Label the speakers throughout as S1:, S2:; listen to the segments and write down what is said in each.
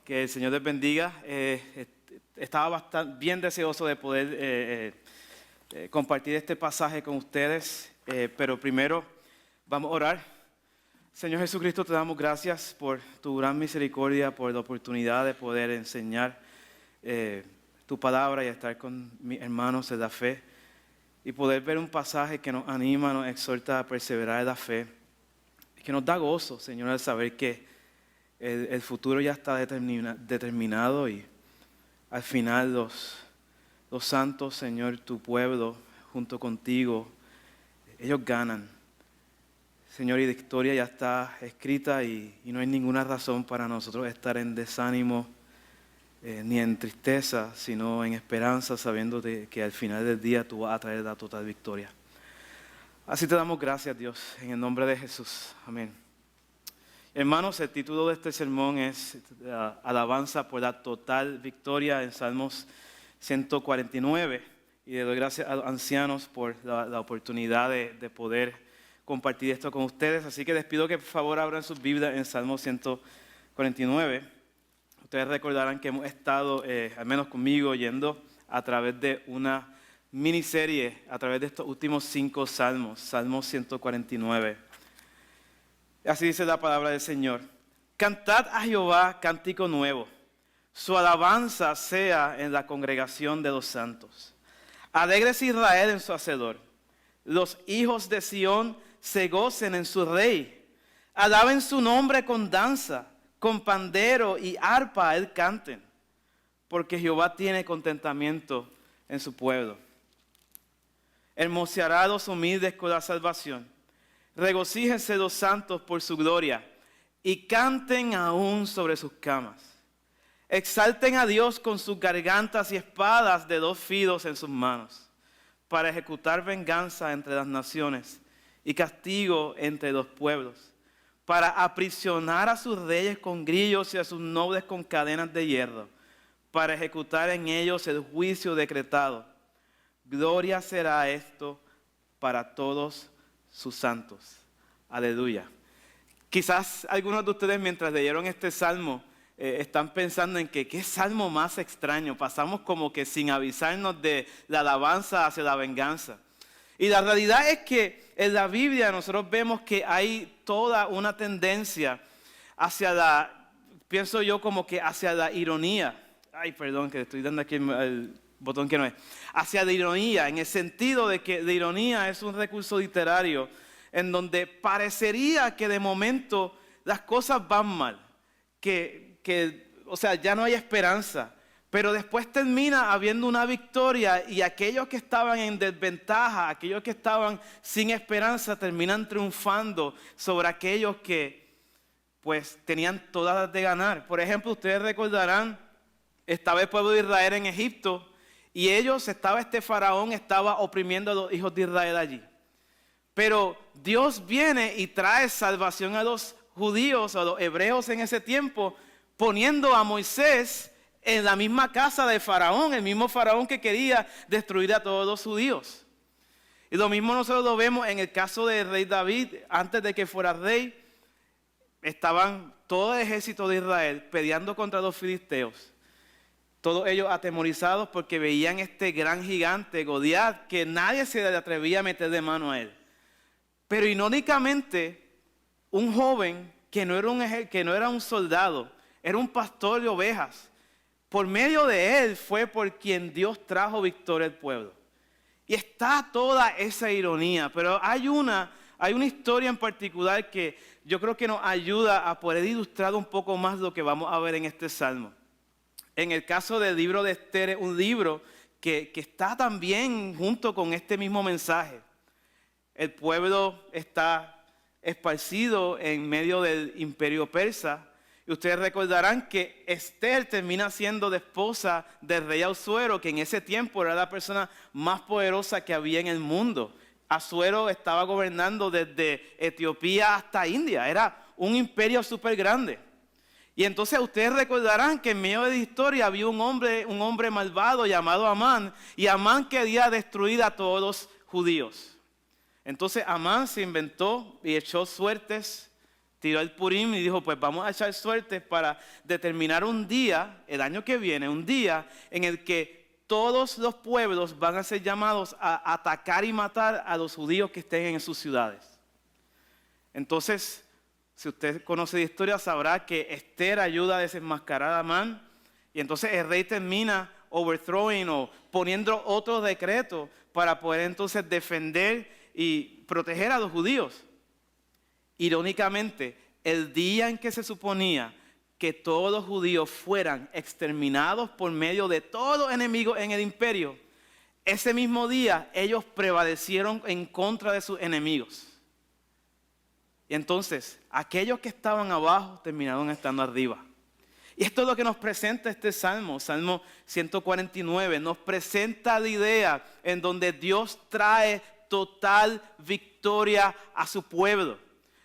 S1: Que el Señor les bendiga. Estaba bien deseoso de poder compartir este pasaje con ustedes, pero primero vamos a orar. Señor Jesucristo, te damos gracias por tu gran misericordia, por la oportunidad de poder enseñar tu palabra y estar con mis hermanos en la fe y poder ver un pasaje que nos anima, nos exhorta a perseverar en la fe, que nos da gozo, Señor, al saber que el futuro ya está determinado y al final los santos, Señor, tu pueblo, junto contigo, ellos ganan. Señor, y la historia ya está escrita y no hay ninguna razón para nosotros estar en desánimo ni en tristeza, sino en esperanza, sabiendo que al final del día tú vas a traer la total victoria. Así te damos gracias, Dios, en el nombre de Jesús. Amén. Hermanos, el título de este sermón es Alabanza por la total victoria en Salmos 149. Y le doy gracias a los ancianos por la oportunidad de poder compartir esto con ustedes. Así que les pido que por favor abran sus Biblias en Salmos 149. Ustedes recordarán que hemos estado, al menos conmigo, yendo a través de una miniserie, a través de estos últimos 5 salmos, Salmos 149. Así dice la palabra del Señor. Cantad a Jehová cántico nuevo. Su alabanza sea en la congregación de los santos. Alégrese Israel en su hacedor. Los hijos de Sión se gocen en su rey. Alaben su nombre con danza, con pandero y arpa a él canten. Porque Jehová tiene contentamiento en su pueblo. Hermoseará a los humildes con la salvación. Regocíjense los santos por su gloria y canten aún sobre sus camas. Exalten a Dios con sus gargantas y espadas de 2 filos en sus manos, para ejecutar venganza entre las naciones y castigo entre los pueblos, para aprisionar a sus reyes con grillos y a sus nobles con cadenas de hierro, para ejecutar en ellos el juicio decretado. Gloria será esto para todos sus santos. Aleluya. Quizás algunos de ustedes mientras leyeron este salmo están pensando en que qué salmo más extraño. Pasamos como que sin avisarnos de la alabanza hacia la venganza. Y la realidad es que en la Biblia nosotros vemos que hay toda una tendencia hacia pienso yo como que hacia la ironía. Ay, perdón, que le estoy dando aquí el botón que no es. Hacia la ironía, en el sentido de que la ironía es un recurso literario en donde parecería que de momento las cosas van mal, o sea, ya no hay esperanza, pero después termina habiendo una victoria y aquellos que estaban en desventaja, aquellos que estaban sin esperanza, terminan triunfando sobre aquellos que pues tenían todas las de ganar. Por ejemplo, ustedes recordarán, estaba el pueblo de Israel en Egipto, y este faraón estaba oprimiendo a los hijos de Israel allí. Pero Dios viene y trae salvación a los judíos, a los hebreos en ese tiempo, poniendo a Moisés en la misma casa de Faraón, el mismo Faraón que quería destruir a todos los judíos. Y lo mismo nosotros lo vemos en el caso del rey David. Antes de que fuera rey, estaban todo el ejército de Israel peleando contra los filisteos. Todos ellos atemorizados porque veían este gran gigante, Goliat, que nadie se le atrevía a meter de mano a él. Pero irónicamente, un joven que no era un soldado, era un pastor de ovejas. Por medio de él fue por quien Dios trajo victoria al pueblo. Y está toda esa ironía, pero hay una historia en particular que yo creo que nos ayuda a poder ilustrar un poco más lo que vamos a ver en este salmo. En el caso del libro de Esther, es un libro que está también junto con este mismo mensaje. El pueblo está esparcido en medio del imperio persa. Y ustedes recordarán que Esther termina siendo la esposa del rey Asuero, que en ese tiempo era la persona más poderosa que había en el mundo. Asuero estaba gobernando desde Etiopía hasta India. Era un imperio súper grande. Y entonces ustedes recordarán que en medio de la historia había un hombre malvado llamado Amán, y Amán quería destruir a todos los judíos. Entonces Amán se inventó y echó suertes, tiró el Purim y dijo, pues vamos a echar suertes para determinar un día, el año que viene, un día en el que todos los pueblos van a ser llamados a atacar y matar a los judíos que estén en sus ciudades. Entonces, si usted conoce de historia, sabrá que Esther ayuda a desenmascarar a Amán, y entonces el rey termina overthrowing o poniendo otro decreto para poder entonces defender y proteger a los judíos. Irónicamente, el día en que se suponía que todos los judíos fueran exterminados por medio de todo enemigo en el imperio, ese mismo día ellos prevalecieron en contra de sus enemigos. Y entonces, aquellos que estaban abajo terminaron estando arriba. Y esto es lo que nos presenta este Salmo, Salmo 149. Nos presenta la idea en donde Dios trae total victoria a su pueblo.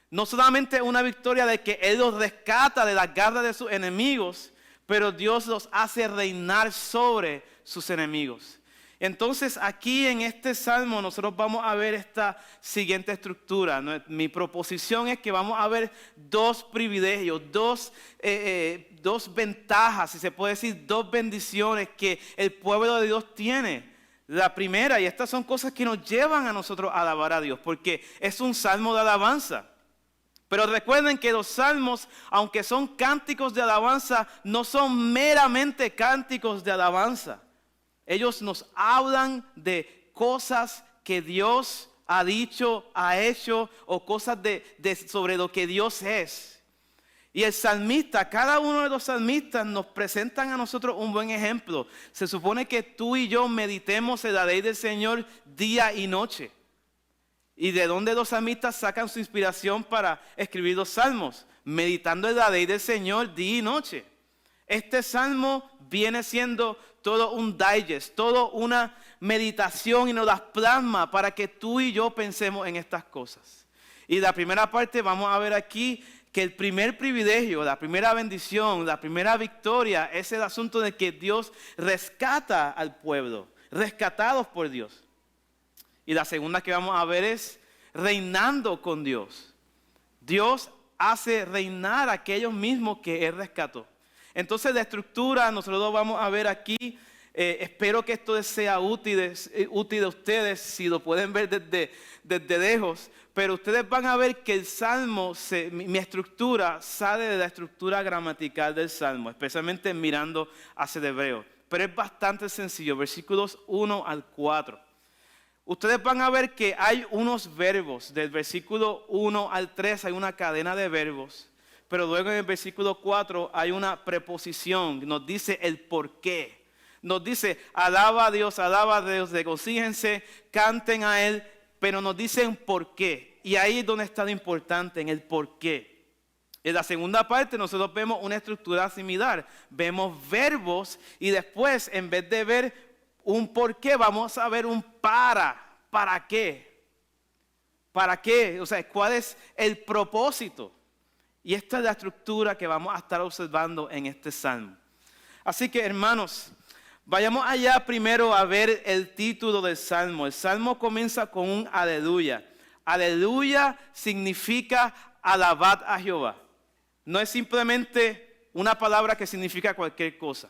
S1: No solamente una victoria de que Él los rescata de las garras de sus enemigos, pero Dios los hace reinar sobre sus enemigos. Entonces aquí en este salmo nosotros vamos a ver esta siguiente estructura. Mi proposición es que vamos a ver dos privilegios, dos ventajas, si se puede decir, dos bendiciones que el pueblo de Dios tiene. La primera, y estas son cosas que nos llevan a nosotros a alabar a Dios, porque es un salmo de alabanza. Pero recuerden que los salmos, aunque son cánticos de alabanza, no son meramente cánticos de alabanza. Ellos nos hablan de cosas que Dios ha dicho, ha hecho, o cosas sobre lo que Dios es. Y el salmista, cada uno de los salmistas nos presentan a nosotros un buen ejemplo. Se supone que tú y yo meditemos en la ley del Señor día y noche. ¿Y de dónde los salmistas sacan su inspiración para escribir los salmos? Meditando en la ley del Señor día y noche. Este salmo viene siendo todo un digest, todo una meditación y nos las plasma para que tú y yo pensemos en estas cosas. Y la primera parte vamos a ver aquí que el primer privilegio, la primera bendición, la primera victoria es el asunto de que Dios rescata al pueblo, rescatados por Dios. Y la segunda que vamos a ver es reinando con Dios. Dios hace reinar a aquellos mismos que Él rescató. Entonces la estructura nosotros lo vamos a ver aquí. Espero que esto sea útil a ustedes, si lo pueden ver desde lejos. Pero ustedes van a ver que el Salmo, mi estructura sale de la estructura gramatical del Salmo, especialmente mirando hacia el hebreo. Pero es bastante sencillo, versículos 1 al 4. Ustedes van a ver que hay unos verbos, del versículo 1 al 3 hay una cadena de verbos. Pero luego en el versículo 4 hay una preposición, nos dice el por qué. Nos dice, alaba a Dios, regocíjense, canten a Él, pero nos dicen por qué. Y ahí es donde está lo importante, en el por qué. En la segunda parte nosotros vemos una estructura similar. Vemos verbos y después en vez de ver un por qué, vamos a ver un para. ¿Para qué? ¿Para qué? O sea, ¿cuál es el propósito? Y esta es la estructura que vamos a estar observando en este salmo. Así que, hermanos, vayamos allá primero a ver el título del salmo. El salmo comienza con un aleluya. Aleluya significa alabad a Jehová. No es simplemente una palabra que significa cualquier cosa.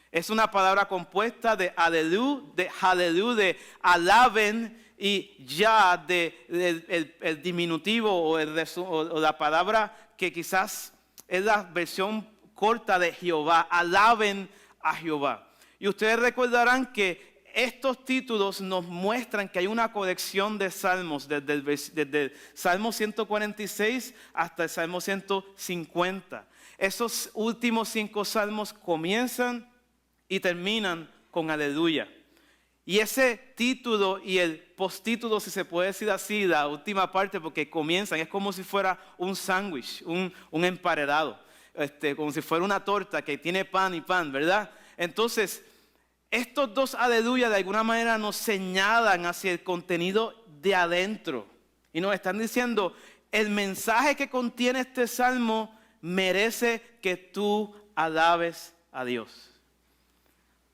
S1: Es una palabra compuesta de alelu, de halelu, de alaben y ya el diminutivo o la palabra que quizás es la versión corta de Jehová. Alaben a Jehová. Y ustedes recordarán que estos títulos nos muestran que hay una colección de salmos desde el Salmo 146 hasta el Salmo 150. Esos últimos 5 salmos comienzan y terminan con aleluya. Y ese título y el postítulo, si se puede decir así, la última parte, porque comienzan, es como si fuera un sándwich, un emparedado, como si fuera una torta que tiene pan y pan, ¿verdad? Entonces, estos dos aleluya de alguna manera nos señalan hacia el contenido de adentro. Y nos están diciendo, el mensaje que contiene este salmo merece que tú alabes a Dios.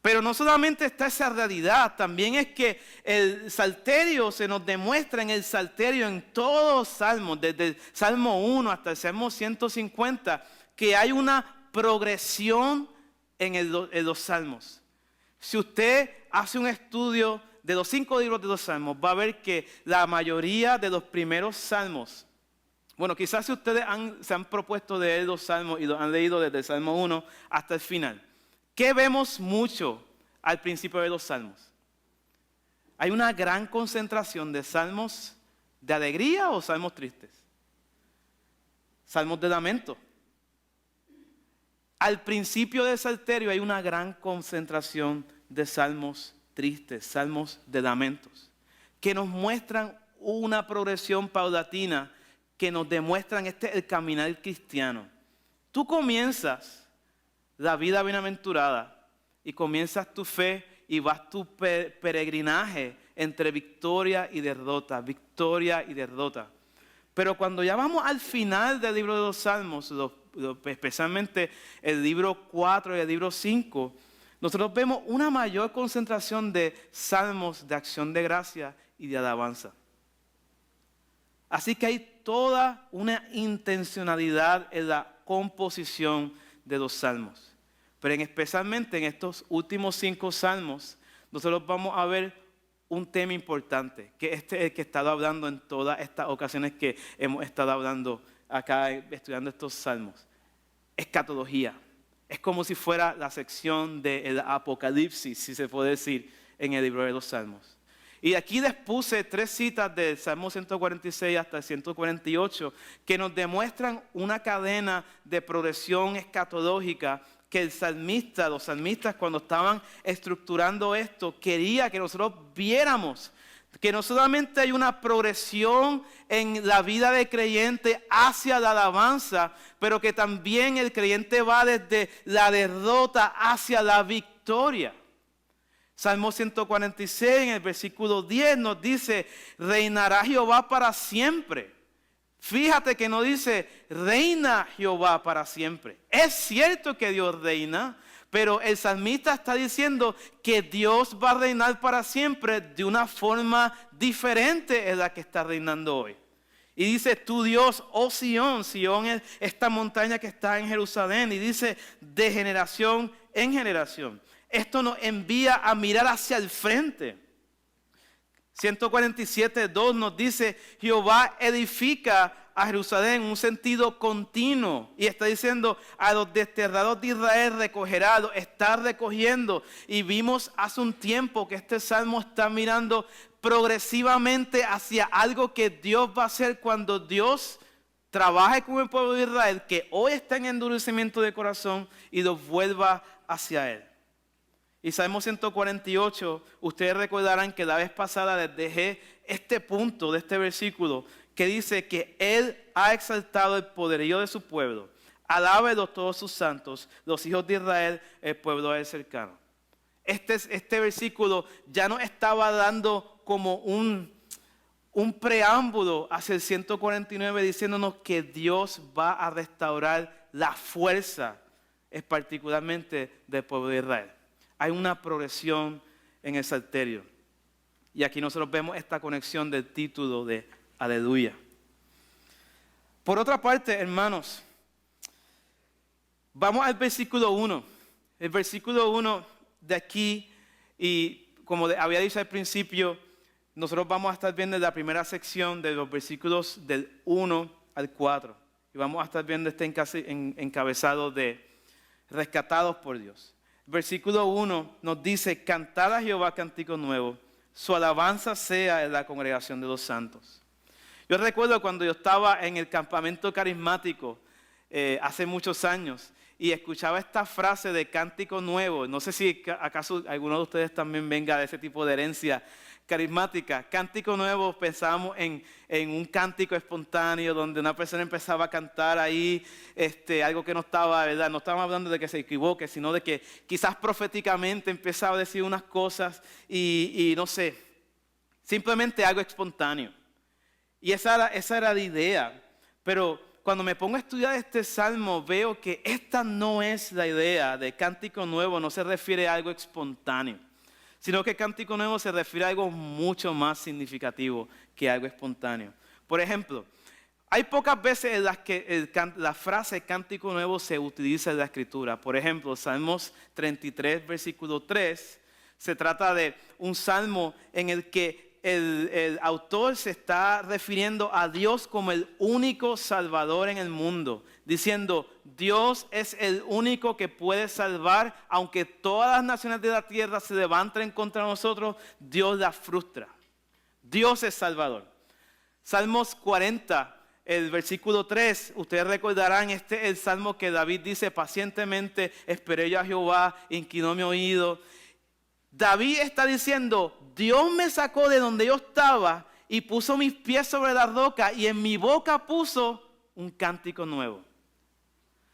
S1: Pero no solamente está esa realidad, también es que el salterio se nos demuestra en el salterio en todos los salmos, desde el Salmo 1 hasta el Salmo 150, que hay una progresión en los salmos. Si usted hace un estudio de los 5 libros de los salmos, va a ver que la mayoría de los primeros salmos, bueno, quizás si ustedes se han propuesto de leer los salmos y los han leído desde el Salmo 1 hasta el final, ¿qué vemos mucho al principio de los salmos? Hay una gran concentración de salmos de alegría o salmos tristes. Salmos de lamento. Al principio del salterio hay una gran concentración de salmos tristes, salmos de lamentos, que nos muestran una progresión paulatina, que nos demuestran el caminar cristiano. Tú comienzas la vida bienaventurada y comienzas tu fe y vas tu peregrinaje entre victoria y derrota, victoria y derrota. Pero cuando ya vamos al final del libro de los Salmos, especialmente el libro 4 y el libro 5, nosotros vemos una mayor concentración de salmos de acción de gracia y de alabanza. Así que hay toda una intencionalidad en la composición de los salmos. Pero especialmente en estos últimos 5 salmos, nosotros vamos a ver un tema importante, que este es el que he estado hablando en todas estas ocasiones que hemos estado hablando acá estudiando estos salmos. Escatología. Es como si fuera la sección del Apocalipsis, si se puede decir, en el libro de los salmos. Y aquí les puse 3 citas del Salmo 146 hasta el 148 que nos demuestran una cadena de progresión escatológica que el salmista, los salmistas cuando estaban estructurando esto, quería que nosotros viéramos que no solamente hay una progresión en la vida del creyente hacia la alabanza, pero que también el creyente va desde la derrota hacia la victoria. Salmo 146 en el versículo 10 nos dice, reinará Jehová para siempre. Fíjate que no dice, reina Jehová para siempre. Es cierto que Dios reina, pero el salmista está diciendo que Dios va a reinar para siempre de una forma diferente en la que está reinando hoy. Y dice, tu Dios, oh Sión, Sión es esta montaña que está en Jerusalén. Y dice, de generación en generación. Esto nos envía a mirar hacia el frente. 147:2 nos dice, Jehová edifica a Jerusalén en un sentido continuo. Y está diciendo, a los desterrados de Israel recogerá, los está recogiendo. Y vimos hace un tiempo que este salmo está mirando progresivamente hacia algo que Dios va a hacer cuando Dios trabaje con el pueblo de Israel, que hoy está en endurecimiento de corazón, y los vuelva hacia Él. Y Salmo 148, ustedes recordarán que la vez pasada les dejé este punto de este versículo que dice que Él ha exaltado el poderío de su pueblo. Alábelo todos sus santos, los hijos de Israel, el pueblo del cercano. Este versículo ya nos estaba dando como un preámbulo hacia el 149 diciéndonos que Dios va a restaurar la fuerza, particularmente del pueblo de Israel. Hay una progresión en el salterio. Y aquí nosotros vemos esta conexión del título de Aleluya. Por otra parte, hermanos, vamos al versículo 1. El versículo 1 de aquí, y como había dicho al principio, nosotros vamos a estar viendo la primera sección de los versículos del 1 al 4. Y vamos a estar viendo este encabezado de rescatados por Dios. Versículo 1 nos dice, cantad a Jehová cántico nuevo, su alabanza sea en la congregación de los santos. Yo recuerdo cuando yo estaba en el campamento carismático hace muchos años y escuchaba esta frase de cántico nuevo. No sé si acaso alguno de ustedes también venga de ese tipo de herencia carismática. Cántico nuevo, pensábamos en un cántico espontáneo donde una persona empezaba a cantar ahí algo que no estaba, ¿verdad? No estábamos hablando de que se equivoque, sino de que quizás proféticamente empezaba a decir unas cosas y no sé, simplemente algo espontáneo. Y esa era la idea. Pero cuando me pongo a estudiar este salmo, veo que esta no es la idea de cántico nuevo, no se refiere a algo espontáneo, sino que cántico nuevo se refiere a algo mucho más significativo que algo espontáneo. Por ejemplo, hay pocas veces en las que la frase cántico nuevo se utiliza en la Escritura. Por ejemplo, Salmos 33, versículo 3, se trata de un salmo en el que el autor se está refiriendo a Dios como el único salvador en el mundo, diciendo, Dios es el único que puede salvar, aunque todas las naciones de la tierra se levanten contra nosotros, Dios las frustra. Dios es salvador. Salmos 40, el versículo 3, ustedes recordarán, este es el salmo que David dice, pacientemente esperé yo a Jehová, inclinó mi oído. David está diciendo, Dios me sacó de donde yo estaba y puso mis pies sobre la roca y en mi boca puso un cántico nuevo.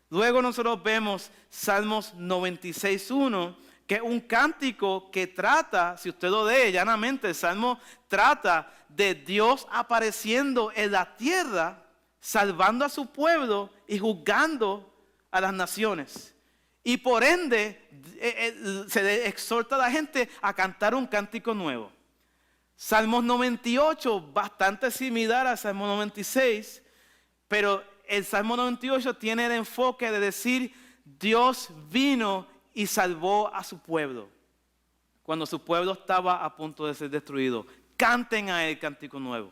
S1: Luego nosotros vemos Salmos 96.1, que es un cántico que trata, si usted lo lee llanamente, el Salmo trata de Dios apareciendo en la tierra, salvando a su pueblo y juzgando a las naciones. Y por ende, se le exhorta a la gente a cantar un cántico nuevo. Salmos 98, bastante similar al Salmo 96, pero el Salmo 98 tiene el enfoque de decir, Dios vino y salvó a su pueblo, cuando su pueblo estaba a punto de ser destruido. Canten a él cántico nuevo.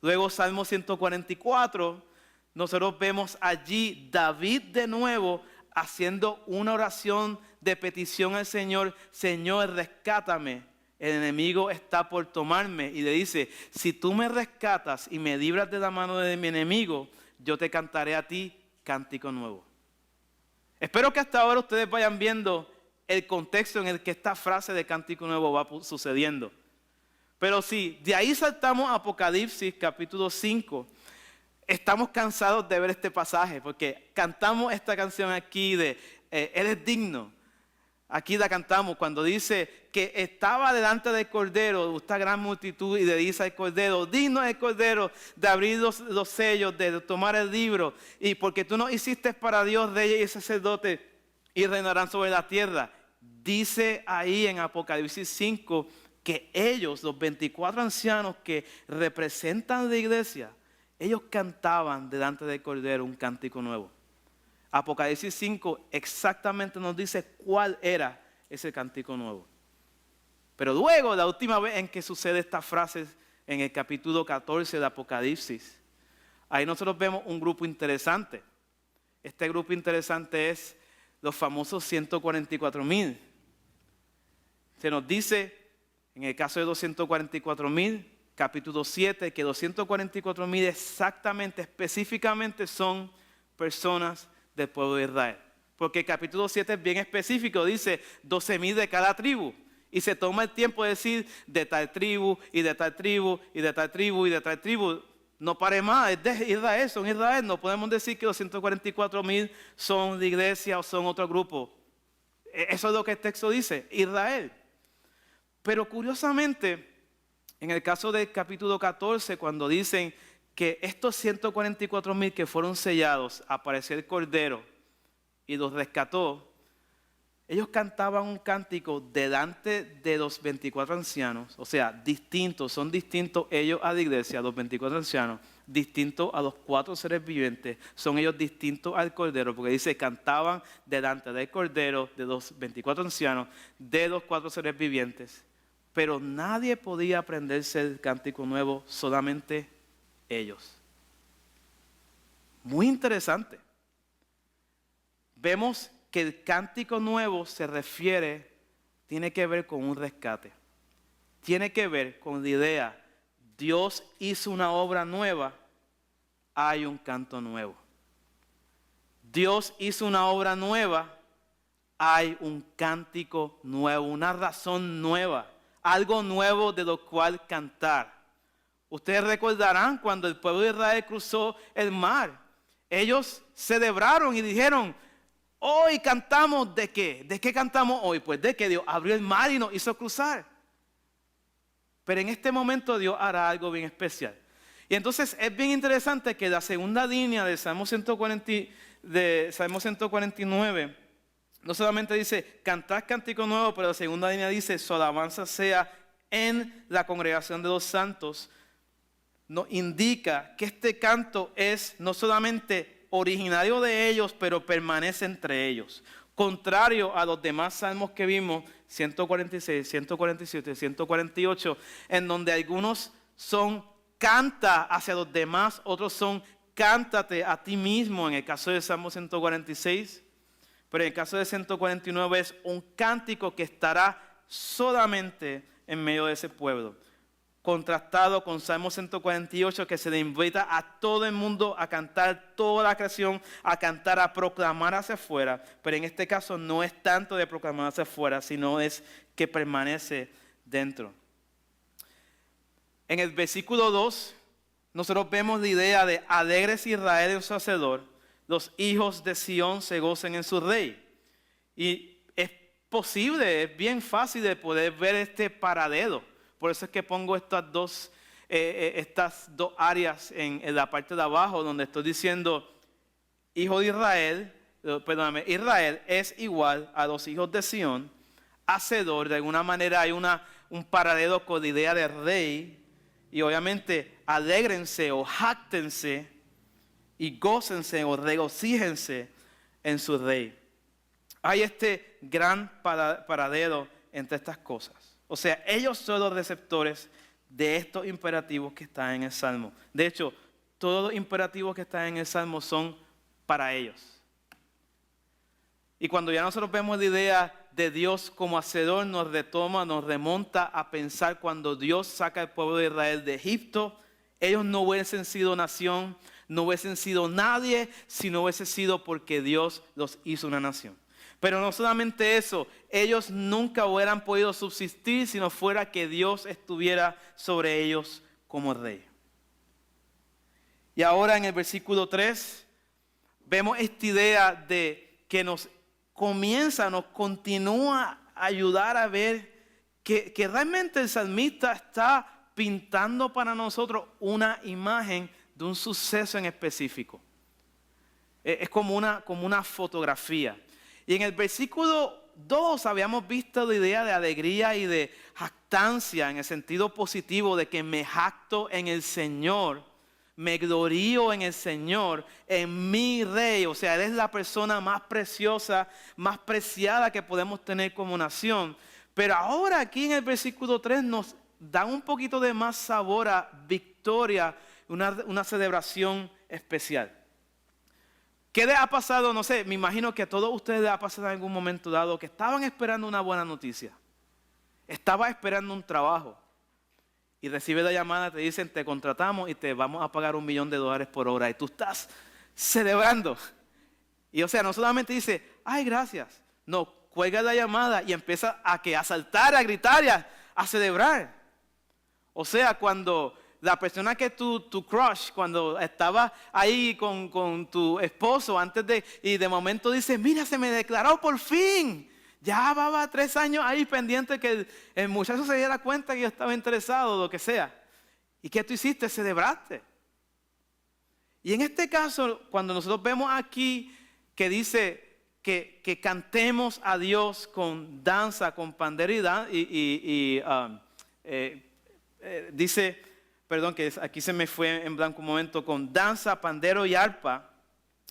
S1: Luego Salmo 144, nosotros vemos allí David de nuevo haciendo una oración de petición al Señor. Señor, rescátame, el enemigo está por tomarme. Y le dice, si tú me rescatas y me libras de la mano de mi enemigo, yo te cantaré a ti cántico nuevo. Espero que hasta ahora ustedes vayan viendo el contexto en el que esta frase de cántico nuevo va sucediendo. Pero si de ahí saltamos a Apocalipsis capítulo 5, estamos cansados de ver este pasaje porque cantamos esta canción aquí de Él es digno. Aquí la cantamos cuando dice que estaba delante del Cordero, esta gran multitud, y le dice al Cordero, digno es el Cordero de abrir los sellos, de tomar el libro, y porque tú nos hiciste para Dios, reyes y sacerdotes, y reinarán sobre la tierra. Dice ahí en Apocalipsis 5 que ellos, los 24 ancianos que representan la iglesia, ellos cantaban delante del Cordero un cántico nuevo. Apocalipsis 5 exactamente nos dice cuál era ese cántico nuevo. Pero luego, la última vez en que sucede esta frase, en el capítulo 14 de Apocalipsis, ahí nosotros vemos un grupo interesante. Este grupo interesante es los famosos 144,000. Se nos dice, en el caso de los 144,000, capítulo 7, que 244,000 exactamente, específicamente son personas del pueblo de Israel. Porque el capítulo 7 es bien específico, dice 12,000 de cada tribu. Y se toma el tiempo de decir de tal tribu, y de tal tribu, y de tal tribu, y de tal tribu. No pare más, es de Israel, son Israel. No podemos decir que los 144,000 son de iglesia o son otro grupo. Eso es lo que el texto dice, Israel. Pero curiosamente, en el caso del capítulo 14, cuando dicen que estos 144,000 que fueron sellados, apareció el Cordero y los rescató, ellos cantaban un cántico delante de los 24 ancianos, o sea, distintos, son distintos ellos a la iglesia, los 24 ancianos, distintos a los 4 seres vivientes, son ellos distintos al Cordero, porque dice, cantaban delante del Cordero, de los 24 ancianos, de los 4 seres vivientes, pero nadie podía aprenderse el cántico nuevo, solamente ellos. Muy interesante. Vemos que el cántico nuevo tiene que ver con un rescate. Tiene que ver con la idea, Dios hizo una obra nueva, hay un canto nuevo. Dios hizo una obra nueva, hay un cántico nuevo, una razón nueva, algo nuevo de lo cual cantar. Ustedes recordarán cuando el pueblo de Israel cruzó el mar. Ellos celebraron y dijeron, hoy cantamos ¿de qué? ¿De qué cantamos hoy? Pues de que Dios abrió el mar y nos hizo cruzar. Pero en este momento Dios hará algo bien especial. Y entonces es bien interesante que la segunda línea de Salmo 149 no solamente dice cantad cántico nuevo, pero la segunda línea dice su alabanza sea en la congregación de los santos. Nos indica que este canto es no solamente originario de ellos, pero permanece entre ellos. Contrario a los demás salmos que vimos, 146, 147, 148, en donde algunos son canta hacia los demás, otros son cántate a ti mismo, en el caso de Salmo 146. Pero en el caso de 149 es un cántico que estará solamente en medio de ese pueblo. Contrastado con Salmo 148, que se le invita a todo el mundo a cantar, toda la creación, a cantar, a proclamar hacia afuera. Pero en este caso no es tanto de proclamar hacia afuera, sino es que permanece dentro. En el versículo 2, nosotros vemos la idea de alegres Israel en su hacedor. Los hijos de Sión se gocen en su rey. Y es posible, es bien fácil de poder ver este paralelo. Por eso es que pongo estas dos áreas en la parte de abajo, donde estoy diciendo, hijo de Israel, Israel es igual a los hijos de Sión, hacedor. De alguna manera hay un paralelo con la idea de rey. Y obviamente, alégrense o jáctense y gócense o regocíjense en su rey. Hay este gran paralelo entre estas cosas. O sea, ellos son los receptores de estos imperativos que están en el Salmo. De hecho, todos los imperativos que están en el Salmo son para ellos. Y cuando ya nosotros vemos la idea de Dios como hacedor, nos remonta a pensar cuando Dios saca al pueblo de Israel de Egipto. Ellos no hubiesen sido nación, no hubiesen sido nadie si no hubiese sido porque Dios los hizo una nación. Pero no solamente eso, ellos nunca hubieran podido subsistir si no fuera que Dios estuviera sobre ellos como rey. Y ahora en el versículo 3 vemos esta idea de que nos continúa a ayudar a ver que realmente el salmista está pintando para nosotros una imagen de un suceso en específico. Es como una fotografía. Y en el versículo 2 habíamos visto la idea de alegría y de jactancia en el sentido positivo de que me jacto en el Señor, me glorío en el Señor, en mi rey. O sea, Él es la persona más preciosa, más preciada que podemos tener como nación. Pero ahora aquí en el versículo 3 nos da un poquito de más sabor a victoria, una celebración especial. ¿Qué les ha pasado? No sé, me imagino que a todos ustedes les ha pasado en algún momento dado que estaban esperando una buena noticia. Estaba esperando un trabajo y recibe la llamada, te dicen, te contratamos y te vamos a pagar $1 millón por hora. Y tú estás celebrando. Y o sea, no solamente dice, ay, gracias. No, cuelga la llamada y empieza a saltar, a gritar y a celebrar. O sea, cuando la persona que tu crush, cuando estaba ahí con tu esposo y de momento dice, mira, se me declaró por fin. Ya va 3 años ahí pendiente que el muchacho se diera cuenta que yo estaba interesado, lo que sea. ¿Y qué tú hiciste? Celebraste. Y en este caso, cuando nosotros vemos aquí que dice que cantemos a Dios con danza, con pandero dice, perdón, que aquí se me fue en blanco un momento, con danza, pandero y arpa,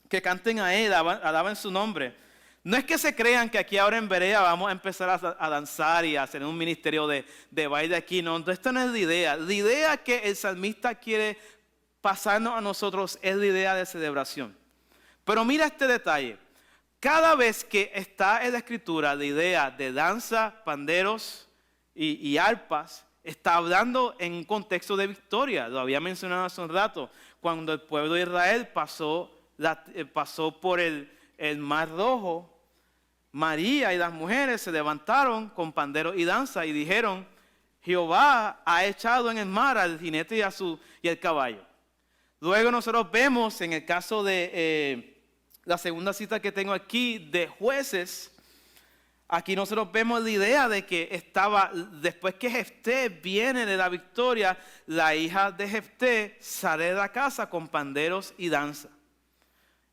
S1: que canten a Él, alaben su nombre. No es que se crean que aquí ahora en Berea vamos a empezar a danzar y a hacer un ministerio de baile aquí. No, esta no es la idea. La idea que el salmista quiere pasarnos a nosotros es la idea de celebración. Pero mira este detalle. Cada vez que está en la escritura la idea de danza, panderos y arpas, está hablando en un contexto de victoria. Lo había mencionado hace un rato. Cuando el pueblo de Israel pasó por el Mar Rojo, María y las mujeres se levantaron con pandero y danza y dijeron, Jehová ha echado en el mar al jinete y el caballo. Luego nosotros vemos en el caso de la segunda cita que tengo aquí de Jueces, Aquí nosotros vemos la idea de que después que Jefté viene de la victoria, la hija de Jefté sale de la casa con panderos y danza.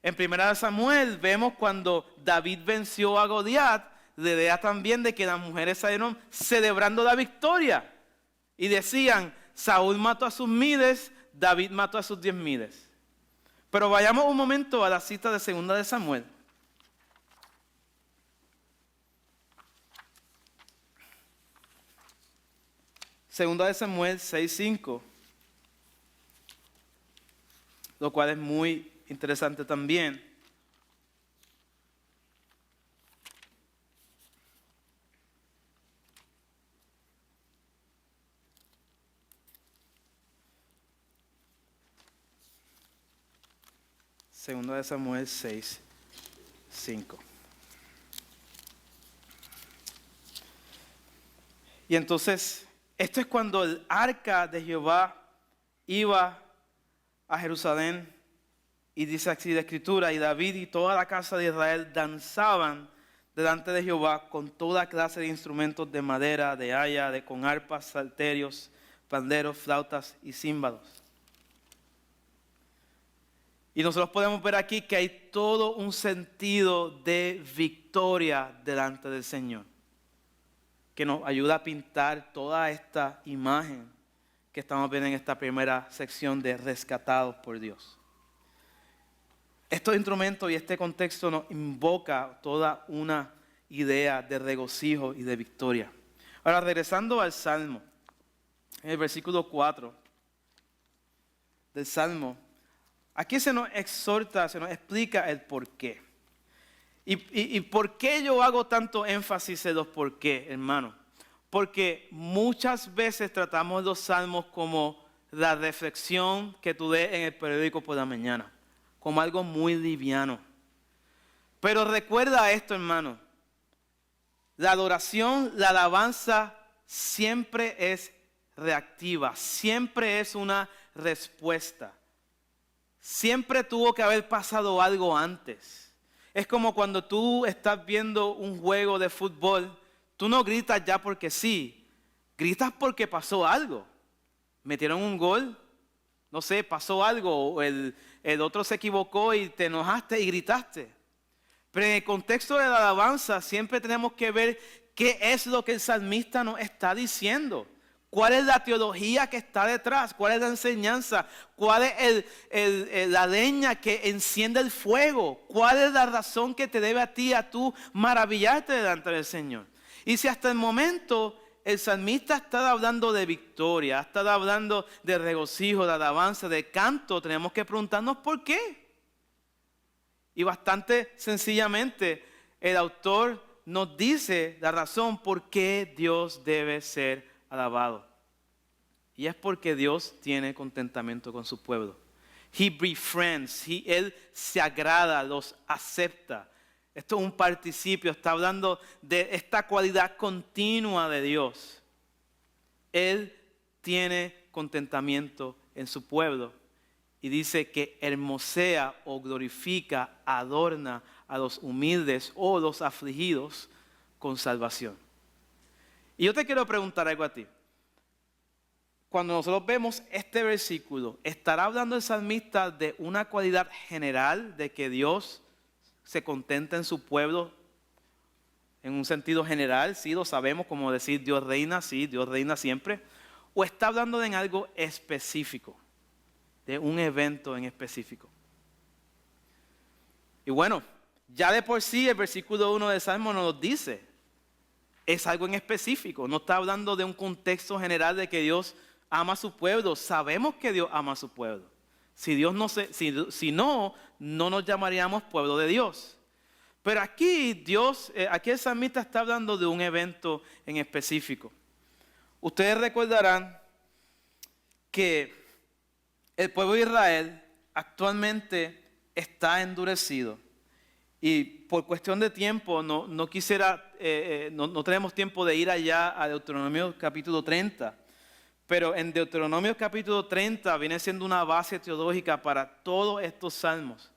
S1: En 1 Samuel vemos cuando David venció a Goliat, la idea también de que las mujeres salieron celebrando la victoria. Y decían, Saúl mató a sus miles, David mató a sus 10 miles. Pero vayamos un momento a la cita de 2 Samuel. Segunda de Samuel 6:5, lo cual es muy interesante también. Segunda de Samuel 6:5. Y entonces, esto es cuando el arca de Jehová iba a Jerusalén, y dice así la escritura, y David y toda la casa de Israel danzaban delante de Jehová con toda clase de instrumentos de madera, de haya, con arpas, salterios, panderos, flautas y címbalos. Y nosotros podemos ver aquí que hay todo un sentido de victoria delante del Señor, que nos ayuda a pintar toda esta imagen que estamos viendo en esta primera sección de rescatados por Dios. Estos instrumentos y este contexto nos invoca toda una idea de regocijo y de victoria. Ahora, regresando al Salmo, en el versículo 4 del Salmo, aquí se nos exhorta, se nos explica el por qué. ¿Y por qué yo hago tanto énfasis en los por qué, hermano? Porque muchas veces tratamos los salmos como la reflexión que tú lees en el periódico por la mañana, como algo muy liviano. Pero recuerda esto, hermano. La adoración, la alabanza siempre es reactiva, siempre es una respuesta. Siempre tuvo que haber pasado algo antes. Es como cuando tú estás viendo un juego de fútbol, tú no gritas ya porque sí, gritas porque pasó algo. Metieron un gol, no sé, pasó algo, o el otro se equivocó y te enojaste y gritaste. Pero en el contexto de la alabanza siempre tenemos que ver qué es lo que el salmista nos está diciendo. ¿Cuál es la teología que está detrás? ¿Cuál es la enseñanza? ¿Cuál es la leña que enciende el fuego? ¿Cuál es la razón que te debe a ti a tú maravillarte delante del Señor? Y si hasta el momento el salmista está hablando de victoria, está hablando de regocijo, de alabanza, de canto, tenemos que preguntarnos por qué. Y bastante sencillamente el autor nos dice la razón por qué Dios debe ser alabado. Y es porque Dios tiene contentamiento con su pueblo. He befriends, Él se agrada, los acepta. Esto es un participio, está hablando de esta cualidad continua de Dios. Él tiene contentamiento en su pueblo. Y dice que hermosea o glorifica, adorna a los humildes o los afligidos con salvación. Y yo te quiero preguntar algo a ti. Cuando nosotros vemos este versículo, ¿estará hablando el salmista de una cualidad general de que Dios se contenta en su pueblo? En un sentido general, sí, lo sabemos, como decir Dios reina, sí, Dios reina siempre. ¿O está hablando de algo específico? De un evento en específico. Y bueno, ya de por sí el versículo 1 del Salmo nos dice, es algo en específico, no está hablando de un contexto general de que Dios ama a su pueblo. Sabemos que Dios ama a su pueblo. Si no nos llamaríamos pueblo de Dios. Pero aquí aquí el salmista está hablando de un evento en específico. Ustedes recordarán que el pueblo de Israel actualmente está endurecido. Y por cuestión de tiempo, no tenemos tiempo de ir allá a Deuteronomio capítulo 30. Pero en Deuteronomio capítulo 30 viene siendo una base teológica para todos estos salmos.